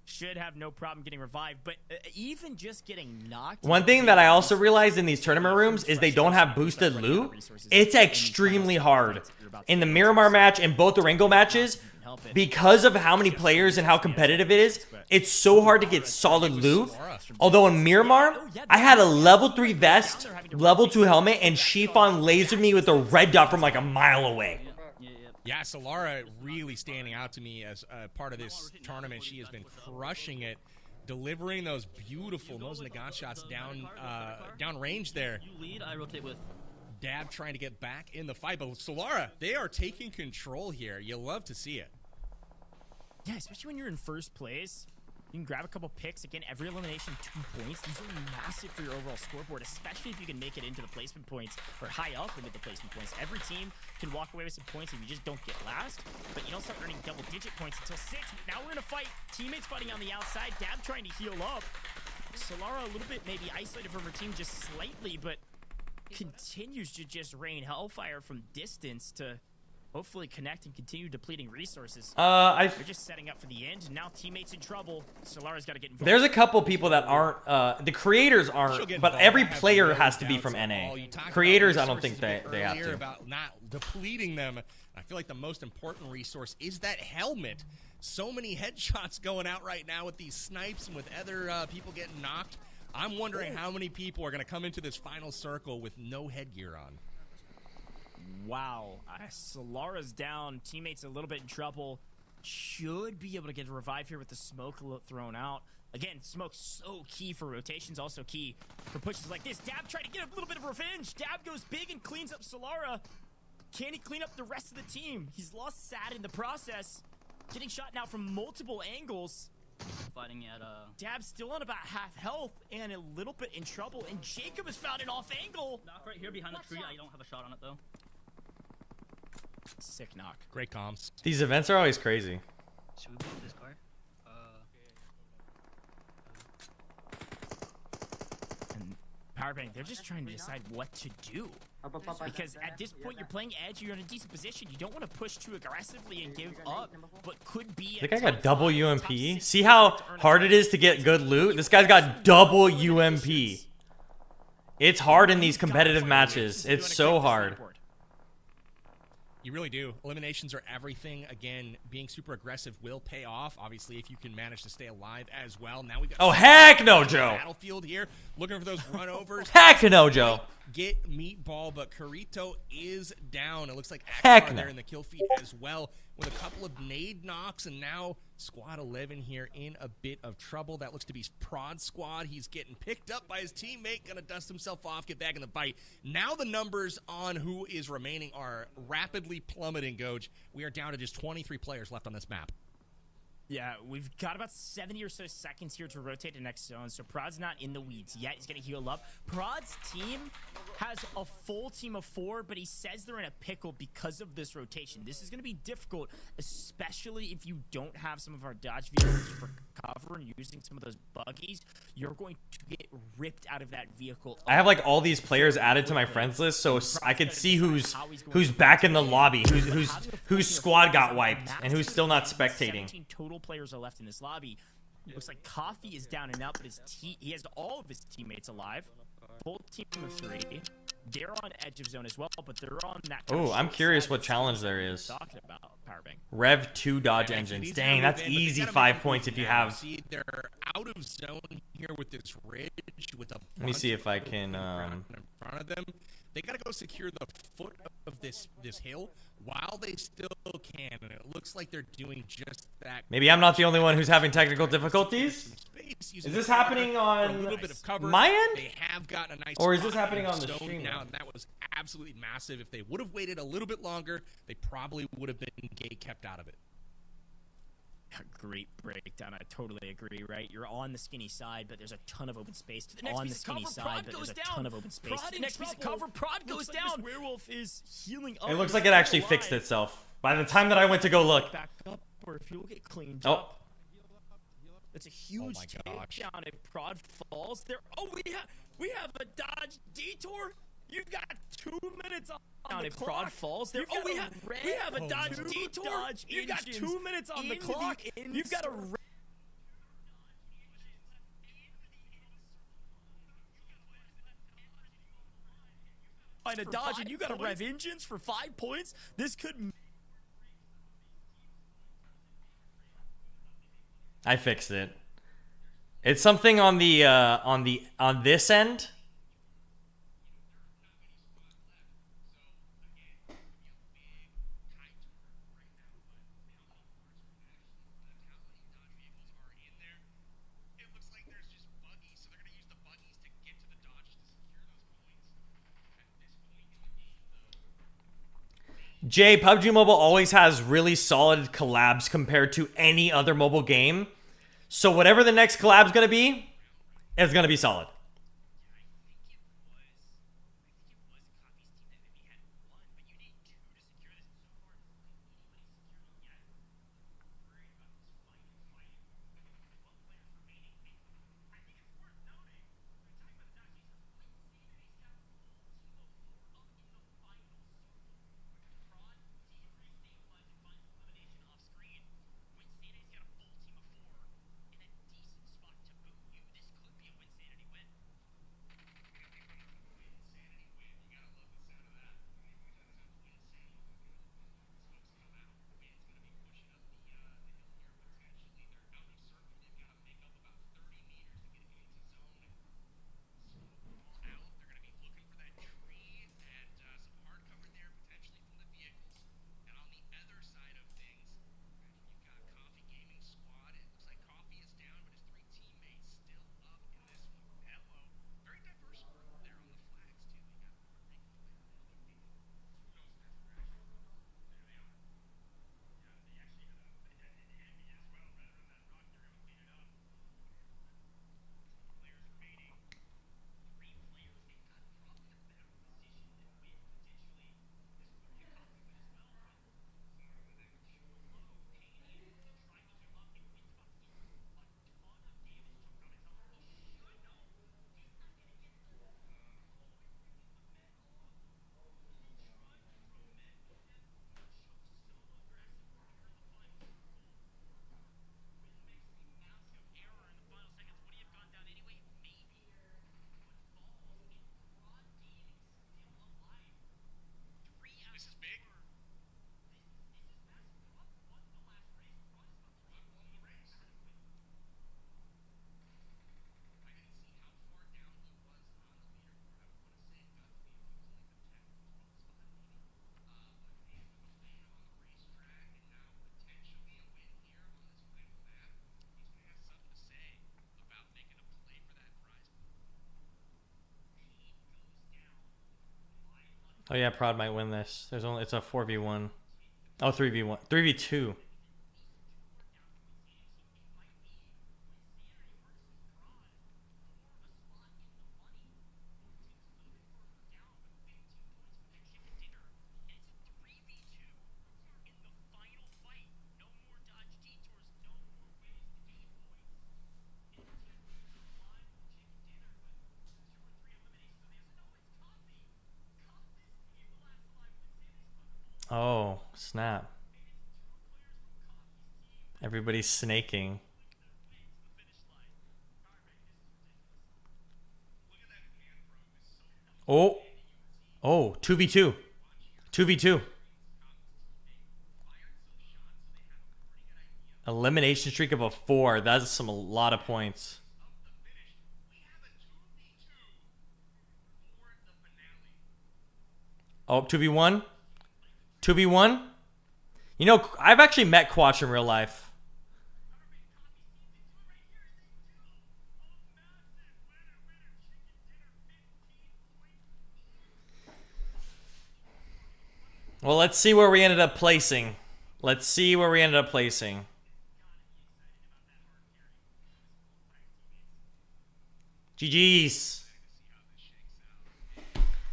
should have no problem getting revived, but even just getting knocked. One thing that I also realized in these tournament rooms is they don't have boosted loot. It's extremely hard. In the Miramar match and both the Ringo matches, because of how many players and how competitive it is, it's so hard to get solid loot. Although in Miramar, I had a level 3 vest, level 2 helmet, and Xifan lasered me with a red dot from like a mile away. Yeah, Solara really standing out to me as part of this tournament. She has been crushing it, delivering those beautiful nose Nagant shots down range there. You lead, I rotate with. Dab trying to get back in the fight, but Solara, they are taking control here. You love to see it. Yeah, especially when you're in first place. You can grab a couple picks. Again, every elimination, 2 points. These are massive for your overall scoreboard, especially if you can make it into the placement points or high up into the placement points. Every team can walk away with some points if you just don't get last, but you don't start earning double-digit points until 6. Now we're in a fight. Teammates fighting on the outside. Dab trying to heal up. Solara a little bit maybe isolated from her team just slightly, but continues to just rain hellfire from distance to hopefully connect and continue depleting resources. They're just setting up for the end. Now teammates in trouble. Solara's got to get involved. There's a couple people that aren't, the creators aren't, but every player has to be from NA. Creators, I don't think they have to. About not depleting them. I feel like the most important resource is that helmet. So many headshots going out right now with these snipes and with other people getting knocked. I'm wondering how many people are going to come into this final circle with no headgear on. Wow, Solara's down. Teammates a little bit in trouble. Should be able to get a revive here with the smoke thrown out. Again, smoke's so key for rotations, also key for pushes like this. Dab trying to get a little bit of revenge. Dab goes big and cleans up Solara. Can he clean up the rest of the team? He's lost Sad in the process. Getting shot now from multiple angles. Fighting at Dab's still on about half health and a little bit in trouble. And Jacob has found an off angle. knock right here behind the tree. I don't have a shot on it though. Sick knock. Great comms. These events are always crazy. Should we blow this car? And Powerbank, they're just trying to decide what to do. Because at this point, you're playing edge, you're in a decent position. You don't want to push too aggressively and give up, but could be. I think I got double UMP. See how hard it is to get good loot? This guy's got double UMP. It's hard in these competitive matches. It's so hard. You really do. Eliminations are everything. Again, being super aggressive will pay off. Obviously, if you can manage to stay alive as well. Now we got. Oh heck no, Joe! Battlefield here, looking for those runovers. Heck no, Joe! Get Meatball, but Carito is down. It looks like heck Akbar no. there in the kill feed as well, with a couple of nade knocks, and now Squad 11 here in a bit of trouble. That looks to be Prodd squad. He's getting picked up by his teammate, gonna dust himself off, get back in the fight. Now the numbers on who is remaining are rapidly plummeting, Goj. We are down to just 23 players left on this map. Yeah, we've got about 70 or so seconds here to rotate the next zone, so Prodd's not in the weeds yet. He's going to heal up. Prodd's team has a full team of 4, but he says they're in a pickle because of this rotation. This is going to be difficult, especially if you don't have some of our dodge vehicles for cover and using some of those buggies. You're going to get ripped out of that vehicle. I have like all these players added to my friends list, so I could see who's back in the lobby, whose squad got wiped, and who's still not spectating. 17 total players are left in this lobby. Looks like Coffee is down and out, but he has all of his teammates alive. Full team of 3. They're on edge of zone as well, but they're on that. Oh, I'm curious what challenge there is. Talking about Powerbank. Rev 2 dodge engines. Dang, that's easy 5 points if you have. See, they're out of zone here with this ridge with a. Let me see if I can. In front of them, they gotta go secure the foot of this hill while they still can, and it looks like they're doing just that. Maybe I'm not the only one who's having technical difficulties. Is this happening on my end? They have gotten a nice or is this happening on the stream now? And that was absolutely massive. If they would have waited a little bit longer, they probably would have been gate kept out of it. Great breakdown. I totally agree, right? You're on the skinny side, but there's a ton of open space to the next piece of cover. Prod goes down. Ton of open space. The next piece of cover, Prod goes down. Werewolf is healing up. It looks like it actually fixed itself. By the time that I went to go look. Back up, or if you'll get cleaned Oh. up. It's a huge takedown if Prodd falls there. Oh, we have a dodge detour. You've got 2 minutes on if Prodd falls there. Oh, we have a dodge detour. You've got 2 minutes on the clock. You've got a find a dodge, and you got to rev engines for 5 points. This could. I fixed it. It's something on the on this end. Jay, PUBG Mobile always has really solid collabs compared to any other mobile game. So whatever the next collab's gonna be, it's gonna be solid. Oh yeah, Prodd might win this. It's a 4v1. Oh, 3v1. 3v2. Oh, snap. Everybody's snaking. Oh. Oh, 2v2. 2v2. Elimination streak of a 4. That's a lot of points. Oh, 2v1. 2v1. You know, I've actually met Quatch in real life. Well, let's see where we ended up placing. Let's see where we ended up placing. GG's.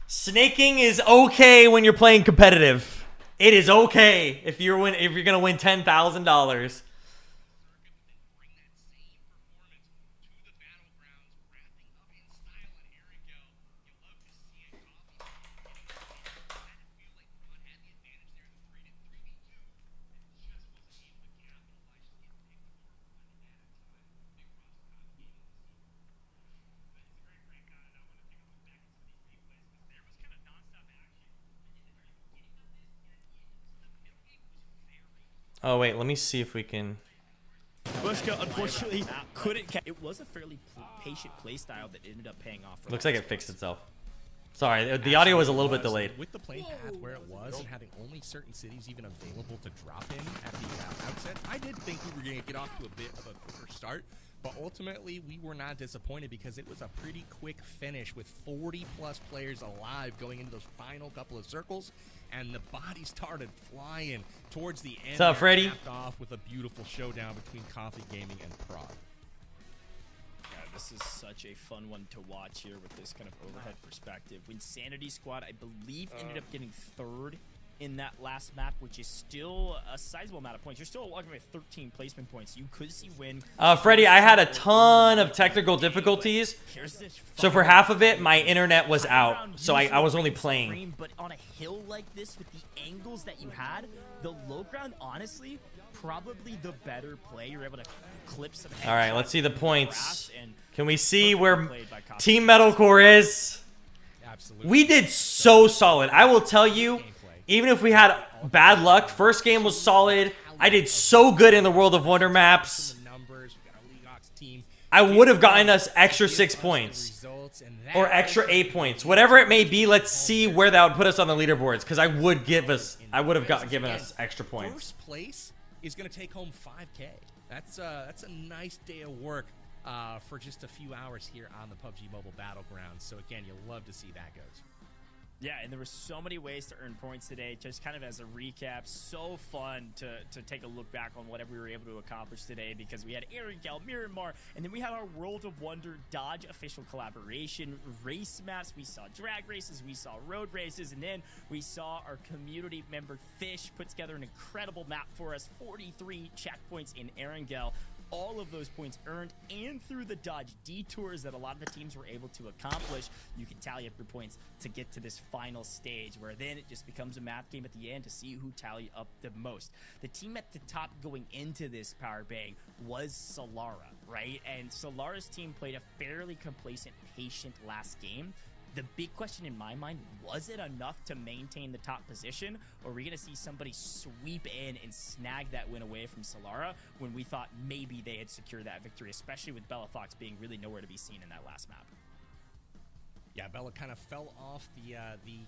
Snaking is okay when you're playing competitive. It is okay if you're gonna win $10,000. Oh wait, let me see if we can. Bushka unfortunately couldn't catch. It was a fairly patient play style that ended up paying off. Looks like it fixed itself. Sorry, the audio was a little bit delayed. With the play path where it was and having only certain cities even available to drop in at the outset, I did think we were going to get off to a bit of a quicker start. But ultimately, we were not disappointed because it was a pretty quick finish with 40-plus players alive going into those final couple of circles. And the body started flying towards the end. What's up, Freddy? Capped off with a beautiful showdown between Coffee Gaming and Prodd. Yeah, this is such a fun one to watch here with this kind of overhead perspective. Wynnsanity squad, I believe, ended up getting third in that last map, which is still a sizable amount of points. You're still walking with 13 placement points. You could see Wynn. Freddie, I had a ton of technical difficulties. So for half of it, my internet was out. So I was only playing. But on a hill like this, with the angles that you had, the low ground, honestly, probably the better play. You're able to clip some. All right, let's see the points. Can we see where Team Medalcore is? Absolutely. We did so solid. I will tell you, even if we had bad luck, first game was solid. I did so good in the World of Wonder maps. I would have gotten us extra 6 points. Or extra 8 points. Whatever it may be, let's see where that would put us on the leaderboards. Because I would have given us extra points. First place is going to take home 5K. That's a nice day of work for just a few hours here on the PUBG Mobile Battlegrounds. So again, you'll love to see that goes. Yeah, and there were so many ways to earn points today. Just kind of as a recap, so fun to take a look back on whatever we were able to accomplish today, because we had Erangel, Miramar, and then we had our World of Wonder Dodge official collaboration, race maps, we saw drag races, we saw road races, and then we saw our community member Fish put together an incredible map for us, 43 checkpoints in Erangel. All of those points earned, and through the Dodge detours that a lot of the teams were able to accomplish, you can tally up your points to get to this final stage, where then it just becomes a math game at the end to see who tally up the most. The team at the top going into this power bang was Solara, right? And Solara's team played a fairly complacent, patient last game. The big question in my mind, was it enough to maintain the top position, or are we going to see somebody sweep in and snag that win away from Solara when we thought maybe they had secured that victory, especially with BellaFox being really nowhere to be seen in that last map? Yeah, Bella kind of fell off the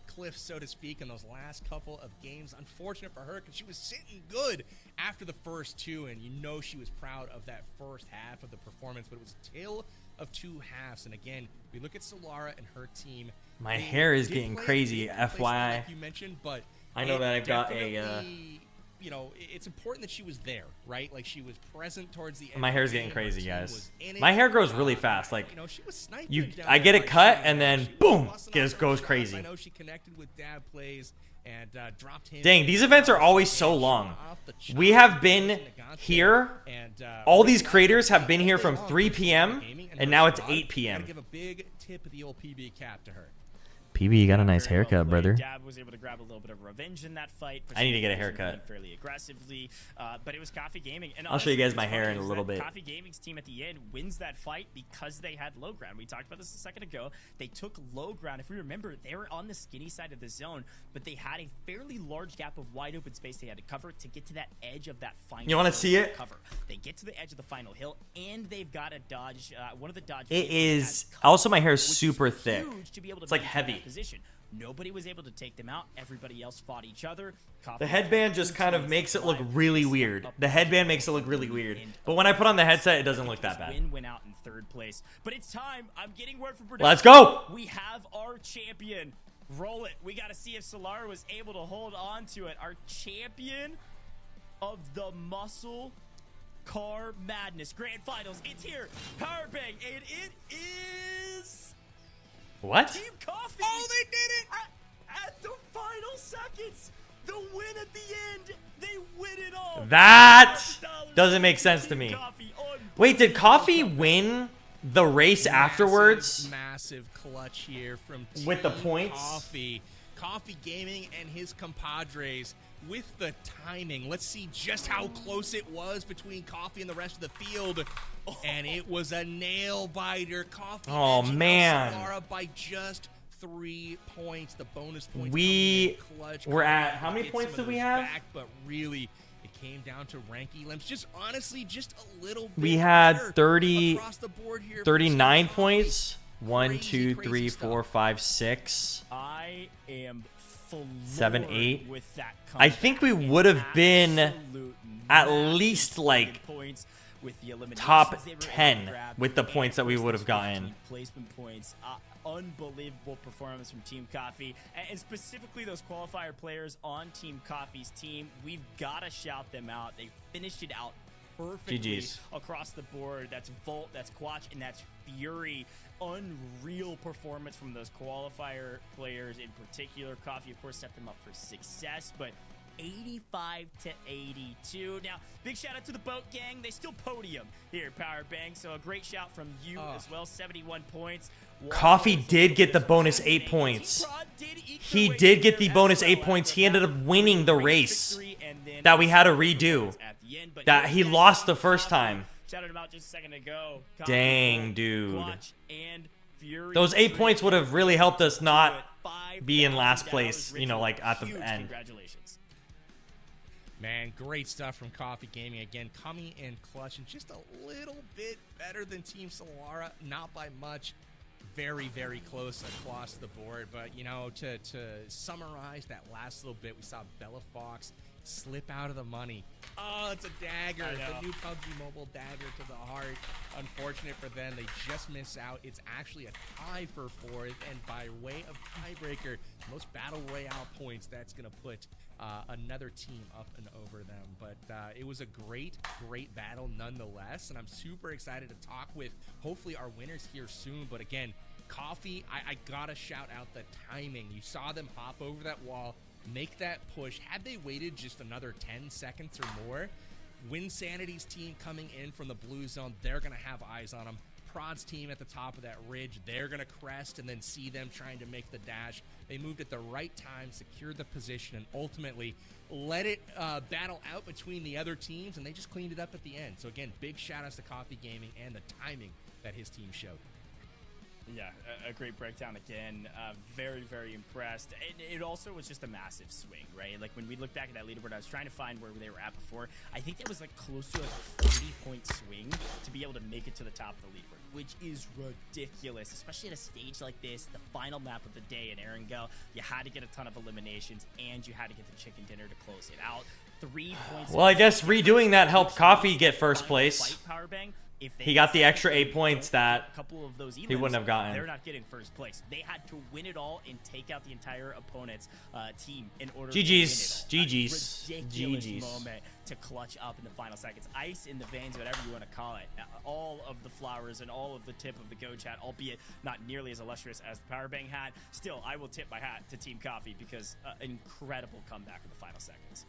cliff, so to speak, in those last couple of games. Unfortunate for her, because she was sitting good after the first two, and you know she was proud of that first half of the performance, but it was a tale of two halves. And again, we look at Solara and her team. My hair is getting crazy, FYI. Like you mentioned, but I know that I've got a you know, it's important that she was there, right? Like, she was present towards the end. My hair's getting crazy, guys. My hair grows really fast. Like, you know, she was sniping I get it cut, and then boom, it goes crazy. I know she connected with Dab Plays and dropped him. Dang, these events are always so long. We have been here. All these creators have been here from 3 p.m. and now it's 8 p.m. Gotta give a big tip of the old PB cap to her. PB, you got a nice haircut, brother. Dab was able to grab a little bit of revenge in that fight. I need to get a haircut. Fairly aggressively, but it was Coffee Gaming. And I'll show you guys my hair in a little bit. Coffee Gaming's team at the end wins that fight because they had low ground. We talked about this a second ago. They took low ground. If we remember, they were on the skinny side of the zone, but they had a fairly large gap of wide open space they had to cover to get to that edge of that final. You want to see it? Cover. They get to the edge of the final hill, and they've got a dodge. One of the dodge. It is also my hair is super thick. It's like heavy. Position. Nobody was able to take them out. Everybody else fought each other. The headband just kind of makes it look really weird. The headband makes it look really weird. But when I put on the headset, it doesn't look that bad. Win went out in third place. But it's time. I'm getting word from production. Let's go. We have our champion. Roll it. We got to see if Solara was able to hold on to it. Our champion of the Muscle Car Madness Grand Finals. It's here. Power Bang. And it is... What? Team Coffee. Oh, they did it! At the final seconds, The win at the end. They win it all. That doesn't make sense to me. Wait, did Coffee win the race afterwards? Massive clutch here from With the Team points? Coffee Gaming and his compadres with the timing. Let's see just how close it was between Coffee and the rest of the field. And it was a nail biter. Coffee edging out Solara by just 3 points. The bonus points. We're at how many Get points some did of we those have? back, but really, it came down to rank elims. Just honestly, just a little bit We had better 30, across the board here for 39 Coffee. points. 1, Crazy, 2, 3, crazy 4, 5, 6, I am 7, 8. with that I think we would have been at least like points with the top eliminations they were able to 10 grab, with the and points that we would have 15 gotten. placement points. Unbelievable performance from Team Coffee, and specifically those qualifier players on Team Coffee's team. We've got to shout them out. They finished it out perfectly GG's. across the board. That's Volt, that's Quatch, and that's Fury. Unreal performance from those qualifier players in particular. Coffee, of course, set them up for success, but 85 to 82. Now, big shout out to the Boat Gang. They still podium here at Power Bang, so a great shout from you as well. 71 points. Coffee did get the bonus 8 points. He did get the bonus 8 points. He ended up winning the race that we had to redo. That he lost the first time. Shouted him out just a second ago. Dang, dude. Quatch and Fury. Those 8 points would have really helped us not be in last place, you know, like at the Huge end. Congratulations. Man, great stuff from Coffee Gaming. Again, coming in clutch and just a little bit better than Team Solara. Not by much. Very, very close across the board. But, you know, to summarize that last little bit, we saw BellaFox slip out of the money. Oh, it's a dagger. The new PUBG Mobile dagger to the heart. Unfortunate for them. They just miss out. It's actually a tie for fourth. And by way of tiebreaker, most Battle Royale points, that's going to put another team up and over them. But it was a great, great battle nonetheless. And I'm super excited to talk with, hopefully, our winners here soon. But again, Coffee, I got to shout out the timing. You saw them hop over that wall, make that push. Had they waited just another 10 seconds or more, Wynnsanity's team coming in from the blue zone, they're going to have eyes on them. Prodd's team at the top of that ridge, they're going to crest and then see them trying to make the dash. They moved at the right time, secured the position, and ultimately let it battle out between the other teams, and they just cleaned it up at the end. So again, big shout-outs to Coffee Gaming and the timing that his team showed. Yeah, a great breakdown again. Very, very impressed. It also was just a massive swing, right? Like when we look back at that leaderboard, I was trying to find where they were at before. I think that was like close to a 40-point swing to be able to make it to the top of the leaderboard, which is ridiculous, especially at a stage like this, the final map of the day in Erangel. You had to get a ton of eliminations, and you had to get the chicken dinner to close it out. 3 points. Well, I guess redoing that helped Coffee get first place. Powerbang. He got the extra 8 points that a couple of those he wouldn't have gotten. They're not getting first place. They had to win it all and take out the entire opponent's team in order GG's. to win it all. GG's. Ridiculous GG's. moment to clutch up in the final seconds. Ice in the veins, whatever you want to call it. All of the flowers and all of the tip of the Go Chat, albeit not nearly as illustrious as the Powerbang hat. Still, I will tip my hat to Team Coffee because incredible comeback in the final seconds.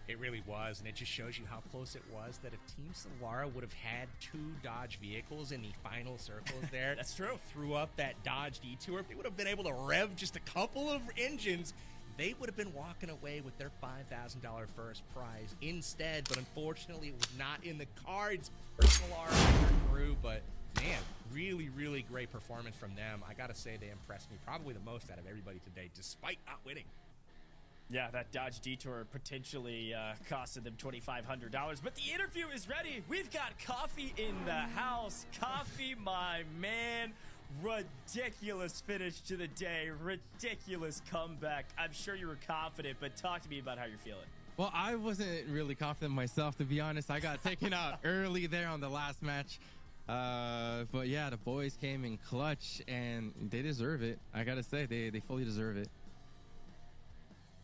It really was, and it just shows you how close it was that if Team Solara would have had 2 Dodge vehicles in the final circles there, that's true. Threw up that Dodge Detour, if they would have been able to rev just a couple of engines, they would have been walking away with their $5,000 first prize instead. But unfortunately, it was not in the cards for Solara and her crew. But man, really, really great performance from them. I gotta say, they impressed me probably the most out of everybody today, despite not winning. Yeah, that Dodge Detour potentially costed them $2,500. But the interview is ready. We've got Coffee in the house. Coffee, my man. Ridiculous finish to the day. Ridiculous comeback. I'm sure you were confident, but talk to me about how you're feeling. Well, I wasn't really confident myself, to be honest. I got taken out early there on the last match. But yeah, the boys came in clutch, and they deserve it. I gotta say, they fully deserve it.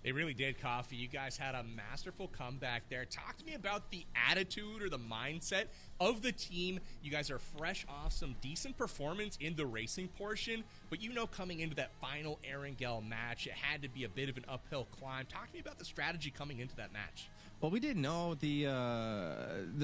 They really did, Coffee. You guys had a masterful comeback there. Talk to me about the attitude or the mindset of the team. You guys are fresh off some decent performance in the racing portion, but you know coming into that final Erangel match, it had to be a bit of an uphill climb. Talk to me about the strategy coming into that match. Well, we didn't know the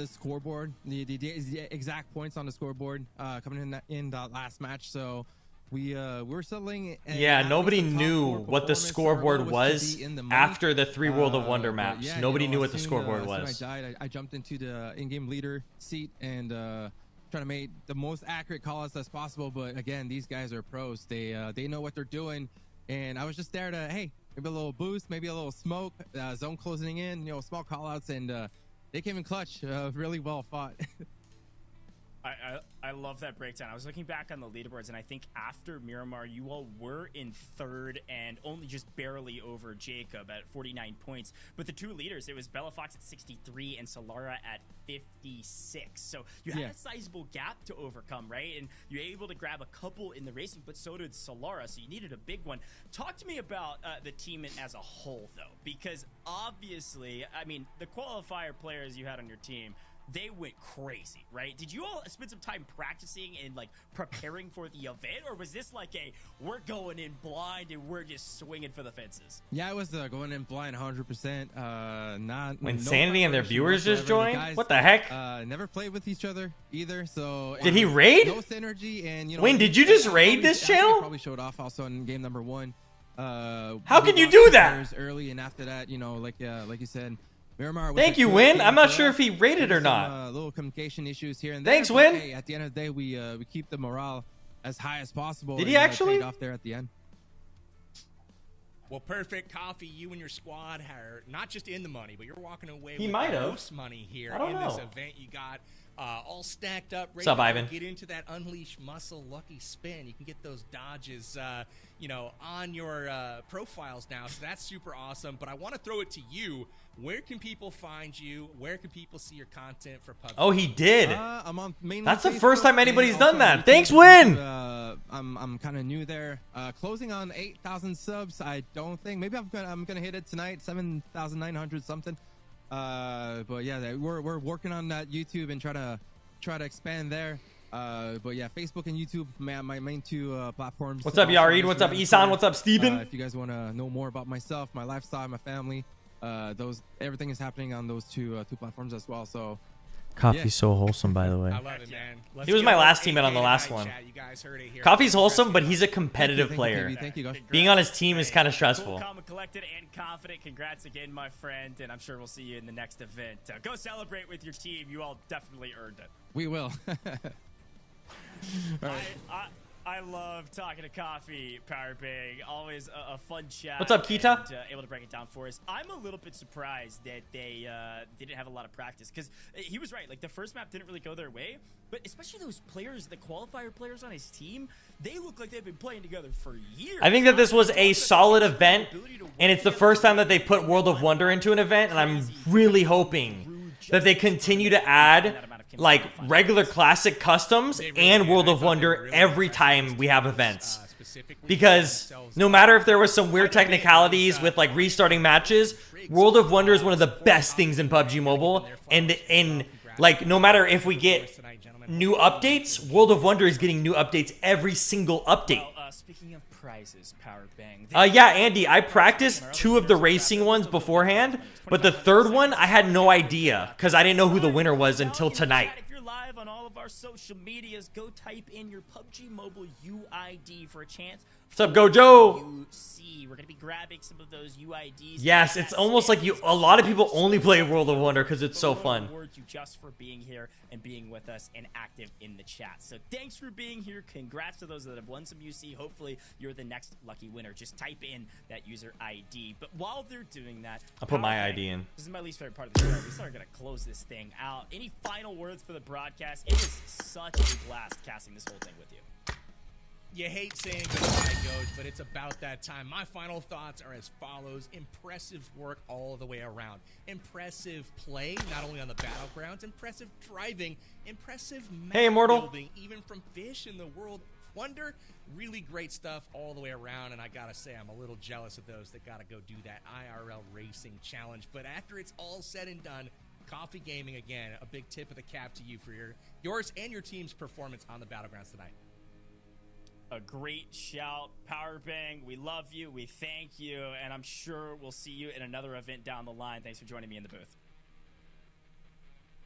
scoreboard, the exact points on the scoreboard coming in that last match, so we were settling. Yeah, nobody knew what the scoreboard was after the 3 World of Wonder maps. Yeah, nobody knew what the as soon scoreboard as was. I died, I jumped into the in-game leader seat and trying to make the most accurate calls as possible. But again, these guys are pros. They know what they're doing, and I was just there to, hey, maybe a little boost, maybe a little smoke, zone closing in, small call outs, and they came in clutch. Really well fought. I love that breakdown. I was looking back on the leaderboards, and I think after Miramar, you all were in 3rd and only just barely over Jacob at 49 points. But the 2 leaders, it was BellaFox at 63 and Solara at 56. So you had a sizable gap to overcome, right? And you're able to grab a couple in the racing, but so did Solara, so you needed a big one. Talk to me about the team as a whole, though, because obviously, I mean, the qualifier players you had on your team, they went crazy, right? Did you all spend some time practicing and like preparing for the event, or was this like we're going in blind and we're just swinging for the fences? Yeah, I was going in blind 100%. Not Wynnsanity and their viewers just whatsoever. joined? Guys, What the heck? Never played with each other either, so Did he raid? No synergy, and Wayne, did you just raid this channel? Probably showed off also in game number 1. How can you do that? Early, and after that, like you said, Miramar. Thank you, Win. I'm not sure if he rated or not. Little communication issues here and there. Thanks, Win. Hey, at the end of the day, we keep the morale as high as possible. Did he actually? Paid off there at the end. Well, perfect, Coffee. You and your squad are not just in the money, but you're walking away He with might the have. most money here I don't in this know. event. You got all stacked up, ready What's up, to Ivan? get into that Unleash Muscle Lucky Spin. You can get those dodges, on your profiles now, so that's super awesome. But I want to throw it to you. Where can people find you? Where can people see your content for PUBG? Oh, he did. I'm on mainly That's the Facebook first time and anybody's also done that. YouTube. Thanks, Win. I'm kind of new there. Closing on 8,000 subs. I don't think. Maybe I'm gonna hit it tonight. 7,900 something. But yeah, we're working on that YouTube and try to expand there. But yeah, Facebook and YouTube, my main 2 platforms. What's up, Yarid? What's up, Isan? What's up, Steven? If you guys want to know more about myself, my lifestyle, my family, everything is happening on those two platforms as well. So Coffee's so wholesome, by the way. I love it, man. He was my last teammate on the last one. You guys heard it here. Coffee's wholesome, but he's a competitive player. Thank you, guys. Being on his team is kind of stressful. Cool, calm, and collected, and confident. Congrats again, my friend, and I'm sure we'll see you in the next event. Go celebrate with your team. You all definitely earned it. We will. I love talking to Coffee, Power Bang. Always a fun chat. What's up, Kita? And, able to break it down for us. I'm a little bit surprised that they didn't have a lot of practice, because he was right. Like, the first map didn't really go their way, but especially those players, the qualifier players on his team, they look like they've been playing together for years. I think that this was a solid event, and it's the first time that they put World of Wonder into an event, and I'm really hoping that they continue to add like regular classic customs and World of Wonder every time we have events. Because no matter if there was some weird technicalities with like restarting matches, World of Wonder is one of the best things in PUBG Mobile. And like no matter if we get new updates, World of Wonder is getting new updates every single update. Speaking of prizes, Power Bang. Yeah, Andy, I practiced 2 of the racing ones beforehand, but the 3rd one, I had no idea, because I didn't know who the winner was until tonight. If you're live on all of our social medias, go type in your PUBG Mobile UID for a chance. What's up, Gojo? We're going to be grabbing some of those UIDs. Yes, it's almost like a lot of people only play World of Wonder because it's so fun. Reward you just for being here and being with us and active in the chat. So thanks for being here. Congrats to those that have won some UC. Hopefully you're the next lucky winner. Just type in that user ID. But while they're doing that, I'll put my ID in. This is my least favorite part of the show. We are going to close this thing out. Any final words for the broadcast? It is such a blast casting this whole thing with you. You hate saying goodbye, Coach, but it's about that time. My final thoughts are as follows. Impressive work all the way around. Impressive play, not only on the battlegrounds, impressive driving, impressive map Hey, Immortal. building, even from Fish in the world Wonder, really great stuff all the way around, and I gotta say, I'm a little jealous of those that gotta go do that IRL racing challenge. But after it's all said and done, Coffee Gaming, again, a big tip of the cap to you for yours and your team's performance on the Battlegrounds tonight. A great shout, Powerbang. We love you. We thank you. And I'm sure we'll see you in another event down the line. Thanks for joining me in the booth.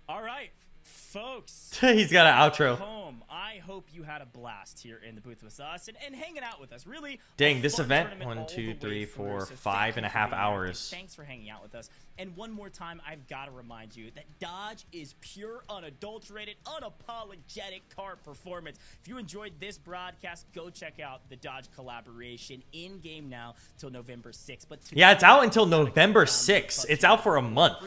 All right, folks. He's got an outro. Home. I hope you had a blast here in the booth with us and hanging out with us. Really. Dang, this event, tournament 1, 2, 3, 4, so 5.5 hours. Thanks for hanging out with us. And one more time, I've got to remind you that Dodge is pure, unadulterated, unapologetic car performance. If you enjoyed this broadcast, go check out the Dodge collaboration in game now till November 6th. But yeah, it's out until November 6th. It's out for a month,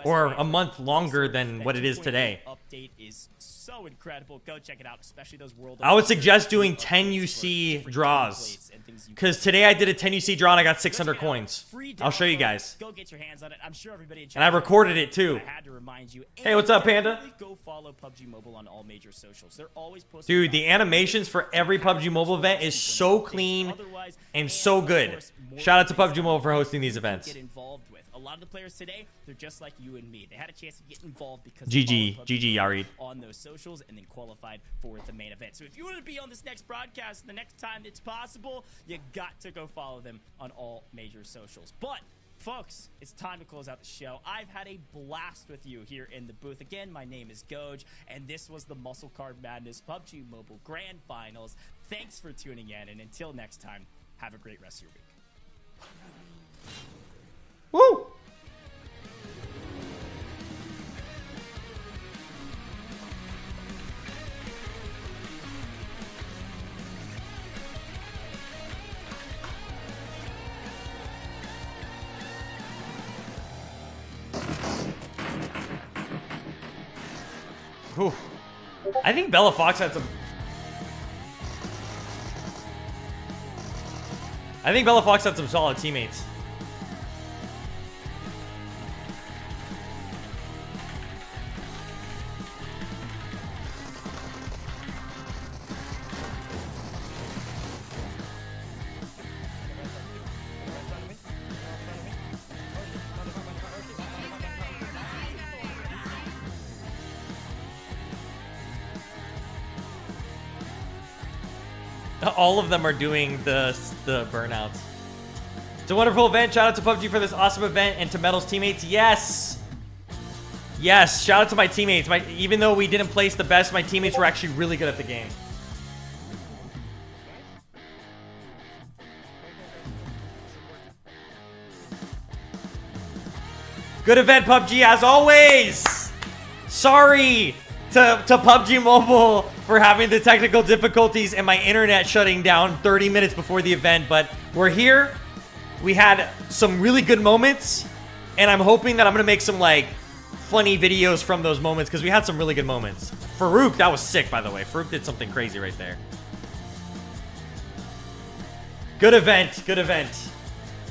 or a month longer than what it is today. Update is so incredible. Go check it out, especially those world. I would suggest doing 10 UC draws, because today I did a 10 UC draw and I got 600 coins. I'll show you guys. Go get your hands on it. I'm sure everybody in chat. And I recorded it too. I had to remind you. Hey, what's up, Panda? Go follow PUBG Mobile on all major socials. They're always posting. Dude, the animations for every PUBG Mobile event is so clean and so good. Shout out to PUBG Mobile for hosting these events. Get involved with. A lot of the players today, they're just like you and me. They had a chance to get involved because GG Yarid on those socials and then qualified for the main event. So if you want to be on this next broadcast the next time it's possible, you got to go follow them on all major socials. But folks, it's time to close out the show. I've had a blast with you here in the booth. Again, my name is Goj, and this was the Muscle Card Madness PUBG Mobile Grand Finals. Thanks for tuning in, and until next time, have a great rest of your week. Woo! Whew. I think BellaFox had some. I think BellaFox had some solid teammates. All of them are doing the burnouts. It's a wonderful event. Shout out to PUBG for this awesome event and to Metal's teammates. Yes. Yes. Shout out to my teammates. Even though we didn't place the best, my teammates were actually really good at the game. Good event, PUBG, as always. Sorry to PUBG Mobile for having the technical difficulties and my internet shutting down 30 minutes before the event, but we're here. We had some really good moments, and I'm hoping that I'm gonna make some like funny videos from those moments because we had some really good moments. Farooq, that was sick, by the way. Farooq did something crazy right there. Good event, good event.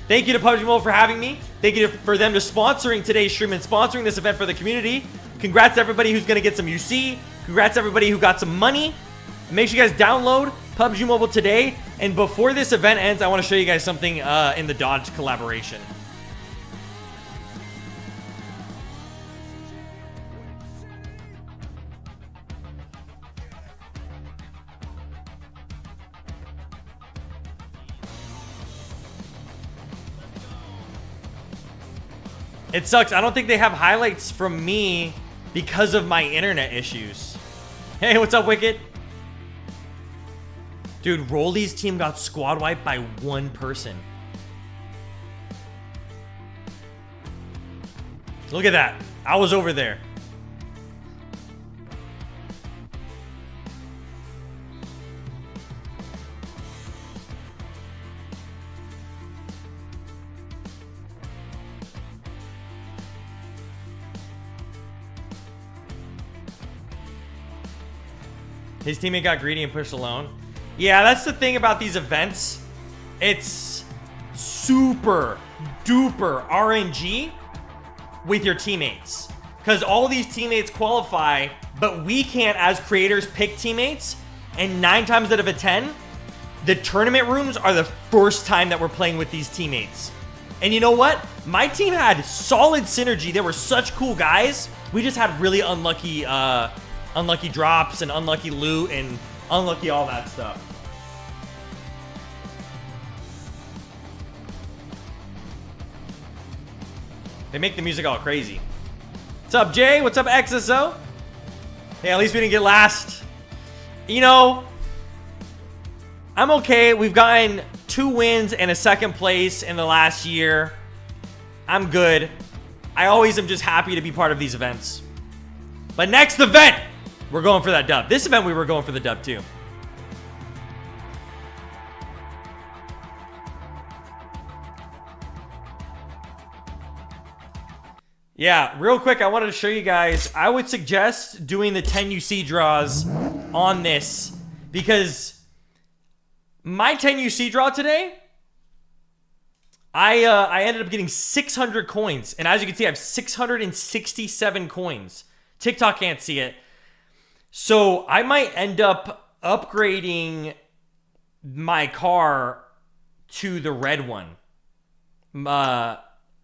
Thank you to PUBG Mobile for having me. Thank you for them to sponsoring today's stream and sponsoring this event for the community. Congrats to everybody who's going to get some UC. Congrats to everybody who got some money. Make sure you guys download PUBG Mobile today. And before this event ends, I want to show you guys something in the Dodge collaboration. It sucks. I don't think they have highlights from me because of my internet issues. Hey, what's up, Wicked? Dude, Rolly's team got squad wiped by one person. Look at that. I was over there. His teammate got greedy and pushed alone. Yeah, that's the thing about these events. It's super duper RNG with your teammates. Because all these teammates qualify, but we can't, as creators, pick teammates. And 9 times out of 10, the tournament rooms are the first time that we're playing with these teammates. And you know what? My team had solid synergy. They were such cool guys. We just had really unlucky drops and unlucky loot and unlucky all that stuff. They make the music all crazy. What's up, Jay? What's up, XSO? Hey, at least we didn't get last. You know, I'm okay. We've gotten 2 wins and a 2nd place in the last year. I'm good. I always am just happy to be part of these events. But next event, we're going for that dub. This event, we were going for the dub too. Yeah, real quick, I wanted to show you guys. I would suggest doing the 10 UC draws on this because my 10 UC draw today, I ended up getting 600 coins. And as you can see, I have 667 coins. TikTok can't see it. So I might end up upgrading my car to the red one.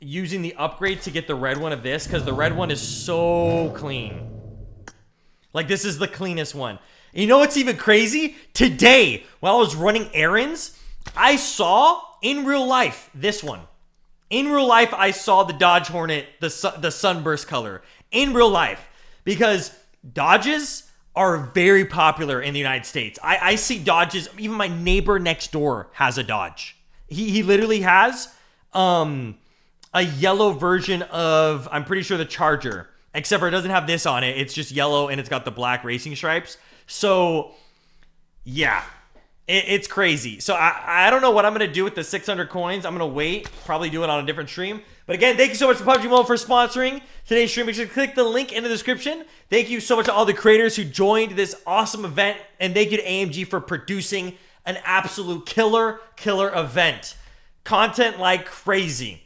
Using the upgrade to get the red one of this because the red one is so clean. Like, this is the cleanest one. And you know what's even crazy? Today, while I was running errands, I saw in real life this one. In real life, I saw the Dodge Hornet, the sunburst color. In real life. Because Dodges are very popular in the United States. I see Dodges. Even my neighbor next door has a Dodge. He literally has a yellow version of, I'm pretty sure, the Charger. Except for it doesn't have this on it. It's just yellow and it's got the black racing stripes. So, yeah. It's crazy. So, I don't know what I'm going to do with the 600 coins. I'm going to wait. Probably do it on a different stream. But again, thank you so much to PUBG Mobile for sponsoring today's stream. Make sure to click the link in the description. Thank you so much to all the creators who joined this awesome event. And thank you to AMG for producing an absolute killer event. Content like crazy.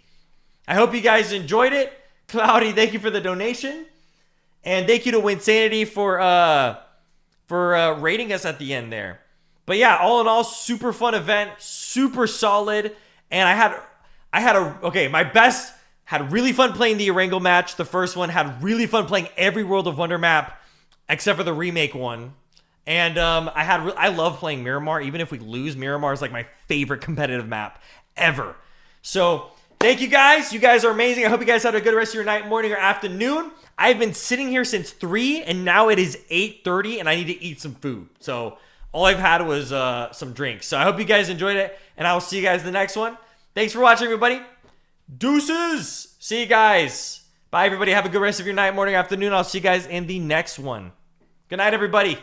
I hope you guys enjoyed it. Cloudy, thank you for the donation. And thank you to Wynnsanity for rating us at the end there. But yeah, all in all, super fun event, super solid. And my best, had really fun playing the Erangel match. The first one had really fun playing every World of Wonder map, except for the remake one. And I love playing Miramar. Even if we lose, Miramar is like my favorite competitive map ever. So thank you guys. You guys are amazing. I hope you guys had a good rest of your night, morning, or afternoon. I've been sitting here since 3, and now it is 8:30, and I need to eat some food. So all I've had was some drinks. So I hope you guys enjoyed it, and I will see you guys in the next one. Thanks for watching, everybody. Deuces. See you guys. Bye, everybody. Have a good rest of your night, morning, afternoon. I'll see you guys in the next one. Good night, everybody.